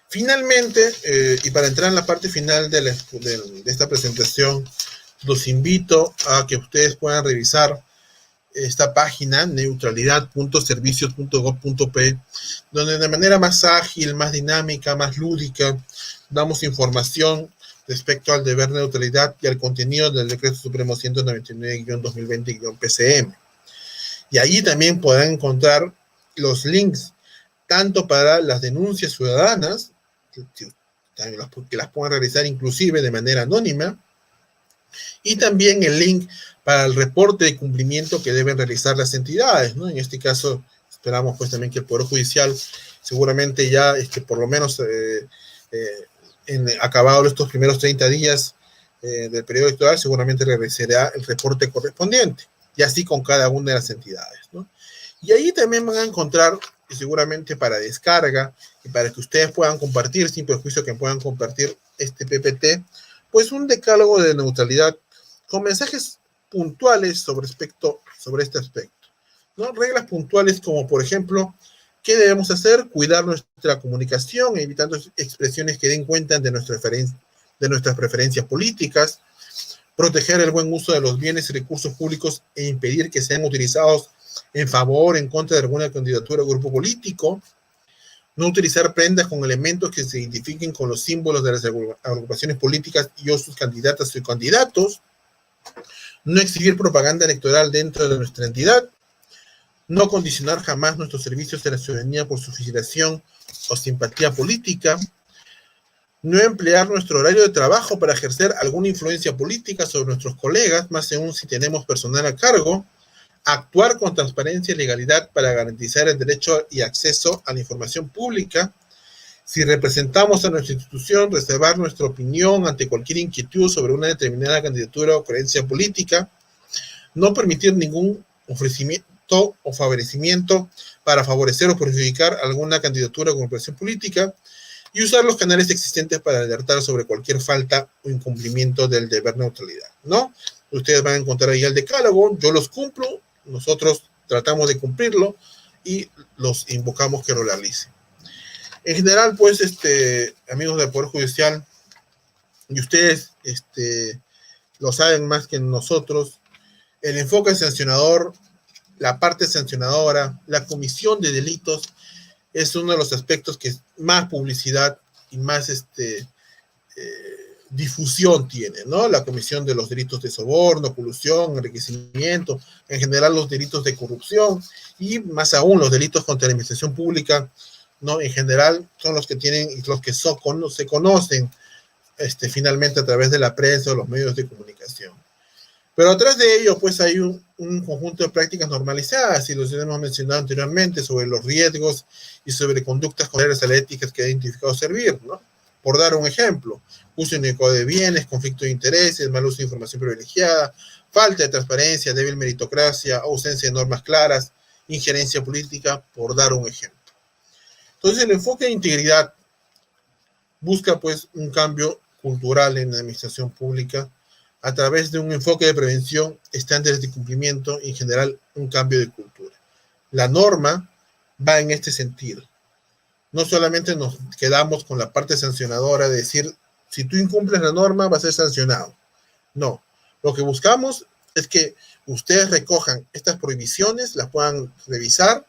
Finalmente, y para entrar en la parte final de esta presentación, los invito a que ustedes puedan revisar esta página, neutralidad.servicios.gov.p, donde de manera más ágil, más dinámica, más lúdica, damos información respecto al deber de neutralidad y al contenido del Decreto Supremo 199-2020-PCM. Y ahí también podrán encontrar los links, tanto para las denuncias ciudadanas, que las puedan realizar inclusive de manera anónima, y también el link para el reporte de cumplimiento que deben realizar las entidades, ¿no? En este caso, esperamos pues también que el Poder Judicial seguramente ya, por lo menos acabados estos primeros 30 días del periodo electoral, seguramente realizará el reporte correspondiente, y así con cada una de las entidades, ¿no? Y ahí también van a encontrar, y seguramente para descarga, y para que ustedes puedan compartir, sin perjuicio que puedan compartir este PPT, pues un decálogo de neutralidad con mensajes puntuales sobre este aspecto, ¿no? Reglas puntuales como, por ejemplo, ¿qué debemos hacer? Cuidar nuestra comunicación, evitando expresiones que den cuenta de nuestras preferencias políticas, proteger el buen uso de los bienes y recursos públicos e impedir que sean utilizados en favor o en contra de alguna candidatura o grupo político, no utilizar prendas con elementos que se identifiquen con los símbolos de las agrupaciones políticas y o sus candidatas y candidatos, no exhibir propaganda electoral dentro de nuestra entidad, no condicionar jamás nuestros servicios a la ciudadanía por su filiación o simpatía política, no emplear nuestro horario de trabajo para ejercer alguna influencia política sobre nuestros colegas, más aún si tenemos personal a cargo, actuar con transparencia y legalidad para garantizar el derecho y acceso a la información pública. Si representamos a nuestra institución, reservar nuestra opinión ante cualquier inquietud sobre una determinada candidatura o creencia política, no permitir ningún ofrecimiento o favorecimiento para favorecer o perjudicar alguna candidatura o corporación política, y usar los canales existentes para alertar sobre cualquier falta o incumplimiento del deber de neutralidad, ¿no? Ustedes van a encontrar ahí el decálogo, yo los cumplo, nosotros tratamos de cumplirlo y los invocamos que lo realicen. En general, pues, amigos del Poder Judicial, y ustedes lo saben más que nosotros, el enfoque sancionador, la parte sancionadora, la comisión de delitos, es uno de los aspectos que más publicidad y más difusión tiene, ¿no? La comisión de los delitos de soborno, colusión, enriquecimiento, en general los delitos de corrupción y más aún los delitos contra la administración pública, ¿no? En general son los que tienen y los que se conocen finalmente a través de la prensa o los medios de comunicación. Pero atrás de ello, pues hay un conjunto de prácticas normalizadas, y los hemos mencionado anteriormente, sobre los riesgos y sobre conductas contrarias a la ética que ha identificado servir, ¿no? Por dar un ejemplo, uso inequo de bienes, conflicto de intereses, mal uso de información privilegiada, falta de transparencia, débil meritocracia, ausencia de normas claras, injerencia política, por dar un ejemplo. Entonces, el enfoque de integridad busca, pues, un cambio cultural en la administración pública a través de un enfoque de prevención, estándares de cumplimiento y, en general, un cambio de cultura. La norma va en este sentido. No solamente nos quedamos con la parte sancionadora de decir, si tú incumples la norma, vas a ser sancionado. No. Lo que buscamos es que ustedes recojan estas prohibiciones, las puedan revisar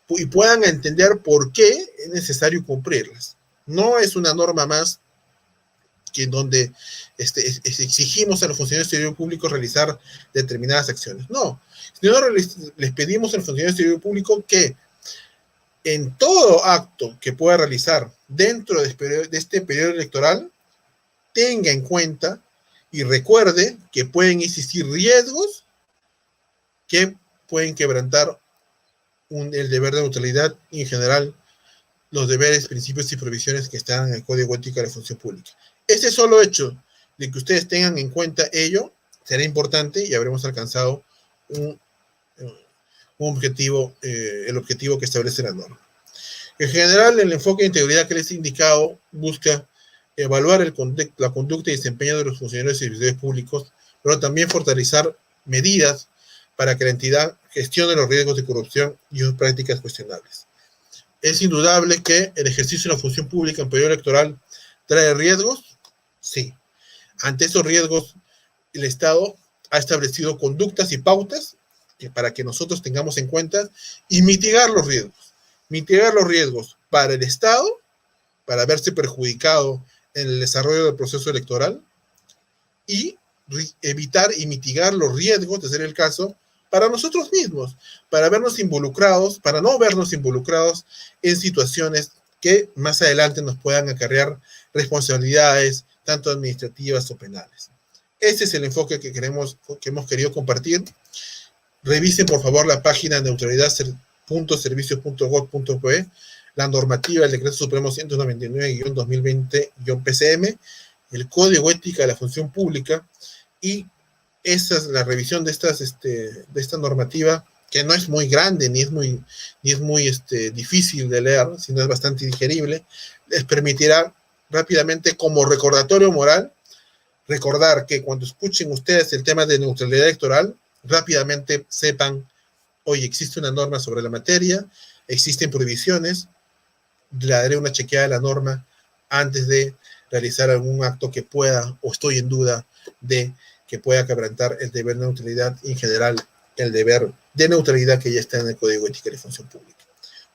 y puedan entender por qué es necesario cumplirlas. No es una norma más que donde exigimos a los funcionarios del servicio público realizar determinadas acciones. No, sino les pedimos al funcionario del servicio público que en todo acto que pueda realizar dentro de este periodo electoral tenga en cuenta y recuerde que pueden existir riesgos que pueden quebrantar el deber de neutralidad y, en general, los deberes, principios y provisiones que están en el Código Ético de la Función Pública. Este solo hecho de que ustedes tengan en cuenta ello será importante y habremos alcanzado un objetivo, el objetivo que establece la norma. En general, el enfoque de integridad que les he indicado busca evaluar la conducta y desempeño de los funcionarios y servidores públicos, pero también fortalecer medidas para que la entidad gestione los riesgos de corrupción y sus prácticas cuestionables. Es indudable que el ejercicio de la función pública en periodo electoral trae riesgos. Sí. Ante esos riesgos, el Estado ha establecido conductas y pautas para que nosotros tengamos en cuenta y mitigar los riesgos. Mitigar los riesgos para el Estado, para verse perjudicado en el desarrollo del proceso electoral, y evitar y mitigar los riesgos, de ser el caso, para nosotros mismos, para vernos involucrados, para no vernos involucrados en situaciones que más adelante nos puedan acarrear responsabilidades, tanto administrativas o penales. Ese es el enfoque que hemos querido compartir. Revisen, por favor, la página neutralidad.servicios.gov.pe, la normativa del Decreto Supremo 199-2020-PCM, el Código Ética de la Función Pública, y esa es la revisión de esta normativa, que no es muy grande ni es muy difícil de leer, sino es bastante digerible. Les permitirá rápidamente, como recordatorio moral, recordar que cuando escuchen ustedes el tema de neutralidad electoral, rápidamente sepan, oye, existe una norma sobre la materia, existen prohibiciones, le daré una chequeada a la norma antes de realizar algún acto que pueda, o estoy en duda de que pueda quebrantar el deber de neutralidad y, en general, el deber de neutralidad que ya está en el Código Ética de Función Pública.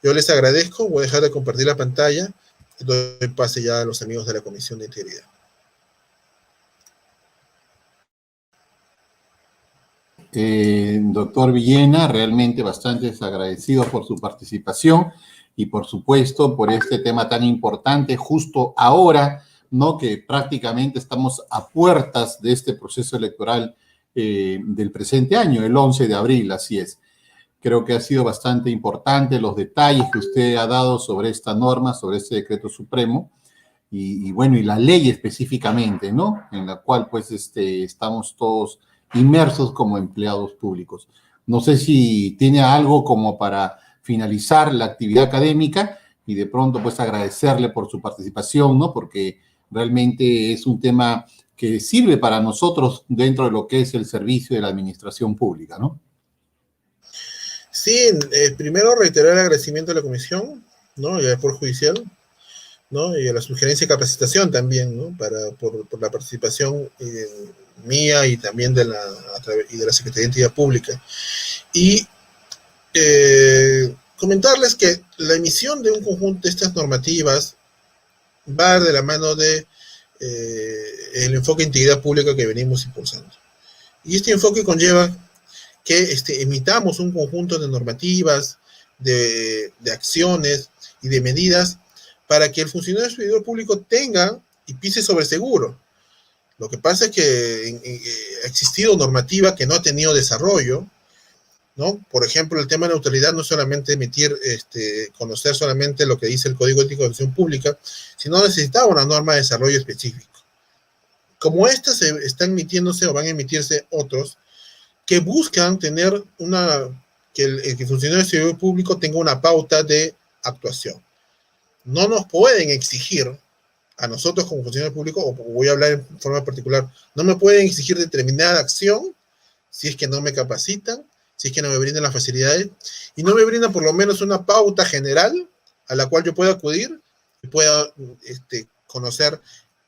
Yo les agradezco, voy a dejar de compartir la pantalla y doy pase ya a los amigos de la Comisión de Integridad.
Doctor Villena, realmente bastante agradecido por su participación y, por supuesto, por este tema tan importante justo ahora, ¿no? Que prácticamente estamos a puertas de este proceso electoral del presente año, el 11 de abril, así es. Creo que ha sido bastante importante los detalles que usted ha dado sobre esta norma, sobre este decreto supremo, y bueno, y la ley específicamente, ¿no? En la cual pues estamos todos inmersos como empleados públicos. No sé si tiene algo como para finalizar la actividad académica y de pronto pues agradecerle por su participación, ¿no? Porque realmente es un tema que sirve para nosotros dentro de lo que es el servicio de la administración pública, ¿no?
Sí, primero reiterar el agradecimiento a la comisión, ¿no? Y al Poder Judicial, ¿no? Y a la sugerencia y capacitación también, ¿no? Por la participación mía y también de la Secretaría de Entidad Pública. Y comentarles que la emisión de un conjunto de estas normativas va de la mano de el enfoque de integridad pública que venimos impulsando. Y este enfoque conlleva que emitamos un conjunto de normativas, de acciones y de medidas para que el funcionario servidor público tenga y pise sobre seguro. Lo que pasa es que ha existido normativa que no ha tenido desarrollo, ¿no? Por ejemplo, el tema de neutralidad no es solamente conocer solamente lo que dice el Código Ético de Acción Pública, sino necesitaba una norma de desarrollo específico. Como estas están emitiéndose o van a emitirse otros, que buscan tener que el funcionario civil público tenga una pauta de actuación. No nos pueden exigir a nosotros como funcionario público, o voy a hablar en forma particular, no me pueden exigir determinada acción si es que no me capacitan, si es que no me brindan las facilidades, y no me brindan por lo menos una pauta general a la cual yo pueda acudir y pueda conocer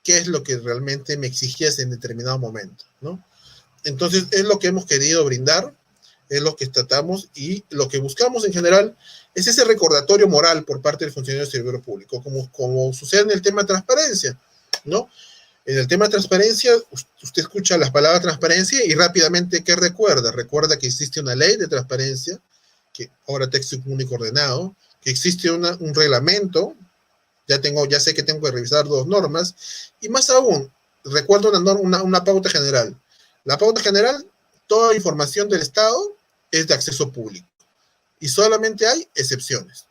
qué es lo que realmente me exigías en determinado momento, ¿no? Entonces, es lo que hemos querido brindar, es lo que tratamos, y lo que buscamos en general es ese recordatorio moral por parte del funcionario del servidor público, como sucede en el tema de transparencia, ¿no? En el tema de transparencia, usted escucha las palabras transparencia y rápidamente, ¿qué recuerda? Recuerda que existe una ley de transparencia, que ahora texto único ordenado, que existe un reglamento, ya sé que tengo que revisar 2 normas, y más aún, recuerdo una pauta general. La pauta general, toda información del Estado es de acceso público, y solamente hay excepciones.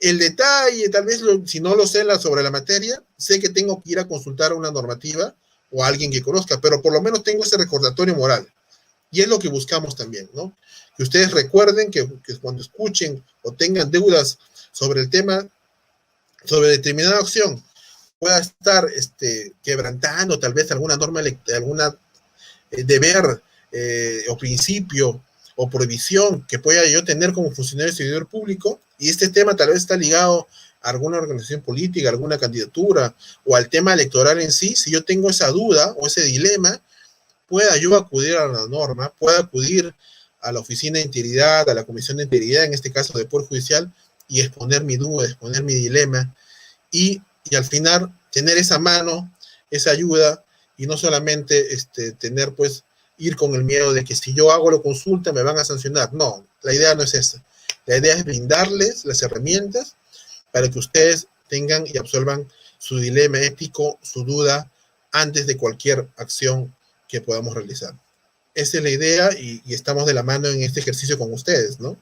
El detalle, tal vez si no lo sé sobre la materia, sé que tengo que ir a consultar una normativa o a alguien que conozca, pero por lo menos tengo ese recordatorio moral. Y es lo que buscamos también, ¿no? Que ustedes recuerden que cuando escuchen o tengan dudas sobre el tema, sobre determinada acción, pueda estar quebrantando tal vez alguna norma, alguna deber o principio o prohibición que pueda yo tener como funcionario servidor público, y este tema tal vez está ligado a alguna organización política, alguna candidatura, o al tema electoral en sí. Si yo tengo esa duda o ese dilema, pueda yo acudir a la norma, pueda acudir a la Oficina de Integridad, a la Comisión de Integridad, en este caso de Poder Judicial, y exponer mi duda, exponer mi dilema, y al final tener esa mano, esa ayuda, y no solamente tener pues ir con el miedo de que si yo hago la consulta me van a sancionar. No, la idea no es esa. La idea es brindarles las herramientas para que ustedes tengan y absuelvan su dilema ético, su duda, antes de cualquier acción que podamos realizar. Esa es la idea, y estamos de la mano en este ejercicio con ustedes, ¿no?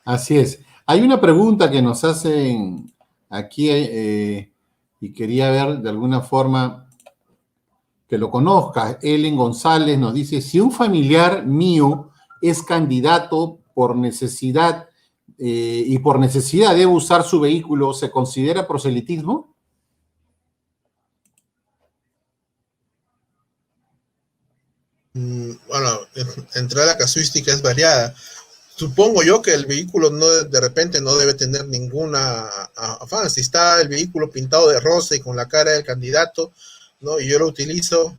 Así es. Hay una pregunta que nos hacen aquí y quería ver de alguna forma que lo conozca. Ellen González nos dice, si un familiar mío es candidato por necesidad y por necesidad debe usar su vehículo, ¿se considera proselitismo?
Bueno, entre la casuística es variada. Supongo yo que el vehículo de repente no debe tener ninguna afán. Si está el vehículo pintado de rosa y con la cara del candidato, ¿no? Y yo lo utilizo,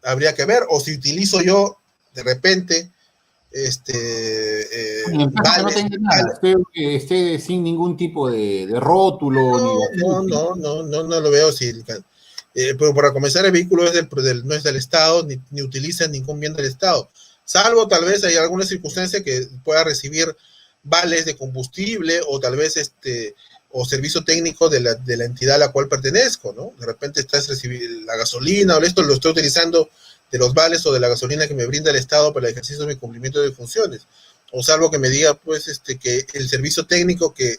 habría que ver. O si utilizo yo de repente
no tenga nada, esté sin ningún tipo de rótulo.
No lo veo. Pero para comenzar, el vehículo no es del Estado, ni utiliza ningún bien del Estado, salvo tal vez hay alguna circunstancia que pueda recibir vales de combustible, o tal vez o servicio técnico de la entidad a la cual pertenezco, ¿no? De repente estás recibiendo la gasolina, o esto lo estoy utilizando de los vales o de la gasolina que me brinda el Estado para el ejercicio de mi cumplimiento de funciones. O salvo que me diga, pues, que el servicio técnico que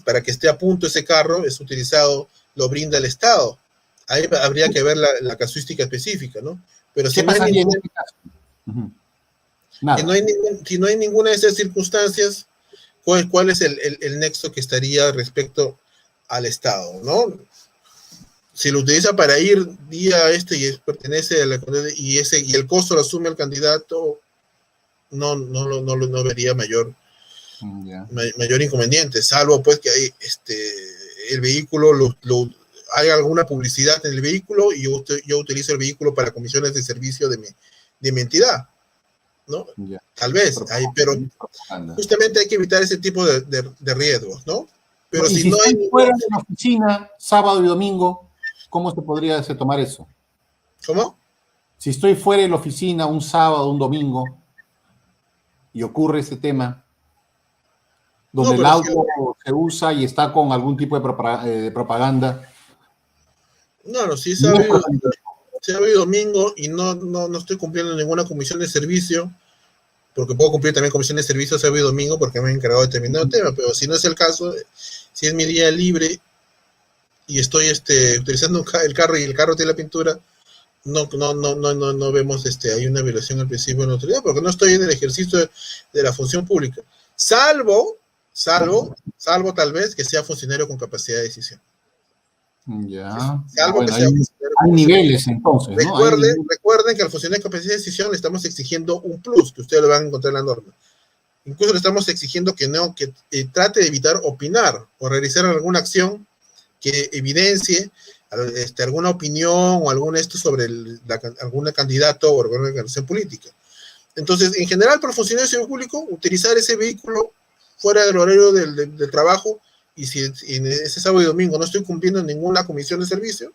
para que esté a punto ese carro es utilizado, lo brinda el Estado. Ahí habría que ver la casuística específica, ¿no? Pero si no hay ninguna, si no hay ninguna de esas circunstancias, ¿cuál es el nexo que estaría respecto al Estado, ¿no? Si lo utiliza para ir día y pertenece a la y el costo lo asume el candidato, no vería mayor inconveniente, salvo pues que hay el vehículo hay alguna publicidad en el vehículo y yo utilizo el vehículo para comisiones de servicio de mi entidad, ¿no? Tal vez, pero justamente hay que evitar ese tipo de riesgos, ¿no? Pero
si no hay fuera de la oficina sábado y domingo, ¿cómo se podría tomar eso?
¿Cómo?
Si estoy fuera de la oficina un sábado, un domingo, y ocurre ese tema, donde el auto se usa y está con algún tipo de propaganda.
Si es sábado y domingo y no estoy cumpliendo ninguna comisión de servicio, porque puedo cumplir también comisión de servicio sábado y domingo porque me he encargado de determinado tema, pero si no es el caso, si es mi día libre y estoy utilizando el carro y el carro tiene la pintura, no vemos hay una violación al principio de la autoridad, porque no estoy en el ejercicio de la función pública, salvo tal vez que sea funcionario con capacidad de decisión.
Salvo que sea hay niveles entonces, ¿no?
Recuerden que al funcionario con capacidad de decisión le estamos exigiendo un plus, que ustedes lo van a encontrar en la norma. Incluso le estamos exigiendo que trate de evitar opinar o realizar alguna acción que evidencie alguna opinión o algún sobre algún candidato o alguna organización política. Entonces, en general, para el funcionario de servicio público, utilizar ese vehículo fuera del horario del trabajo, y si en ese sábado y domingo no estoy cumpliendo ninguna comisión de servicio,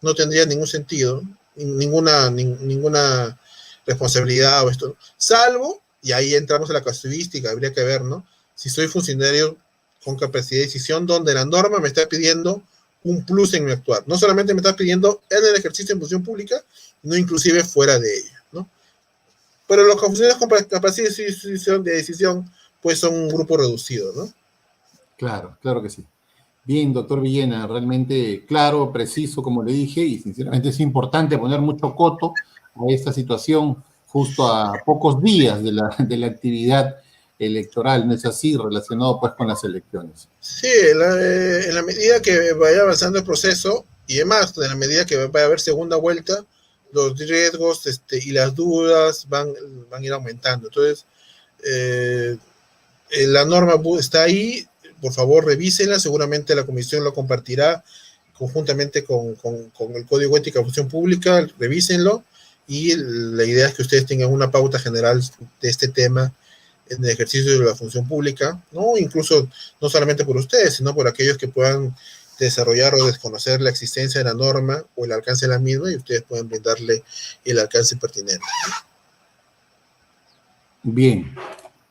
no tendría ningún sentido, ninguna responsabilidad o esto, salvo, y ahí entramos en la casuística, habría que ver, ¿no? Si soy funcionario con capacidad de decisión, donde la norma me está pidiendo un plus en mi actuar. No solamente me está pidiendo en el ejercicio de función pública, no inclusive fuera de ella, ¿no? Pero los funcionarios con capacidad de decisión, pues son un grupo reducido, ¿no?
Claro que sí. Bien, doctor Villena, realmente claro, preciso, como le dije, y sinceramente es importante poner mucho coto a esta situación justo a pocos días de la actividad electoral, ¿no es así? Relacionado pues con las elecciones.
Sí, en la medida que vaya avanzando el proceso, y además, en la medida que vaya a haber segunda vuelta, los riesgos y las dudas van a ir aumentando. Entonces, la norma está ahí, por favor revísenla, seguramente la comisión lo compartirá conjuntamente con el Código de Ética de Función Pública, revísenlo, y la idea es que ustedes tengan una pauta general de este tema en el ejercicio de la función pública, ¿no? Incluso no solamente por ustedes, sino por aquellos que puedan desarrollar o desconocer la existencia de la norma o el alcance de la misma, y ustedes pueden brindarle el alcance pertinente.
Bien.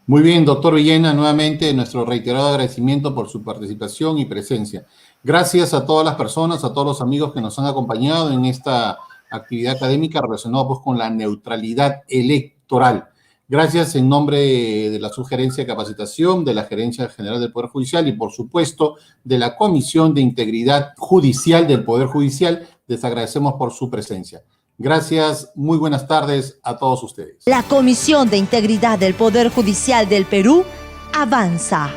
Muy bien, doctor Villena, nuevamente nuestro reiterado agradecimiento por su participación y presencia. Gracias a todas las personas, a todos los amigos que nos han acompañado en esta actividad académica relacionada pues con la neutralidad electoral. Gracias en nombre de la Subgerencia de Capacitación, de la Gerencia General del Poder Judicial y, por supuesto, de la Comisión de Integridad Judicial del Poder Judicial. Les agradecemos por su presencia. Gracias, muy buenas tardes a todos ustedes.
La Comisión de Integridad del Poder Judicial del Perú avanza.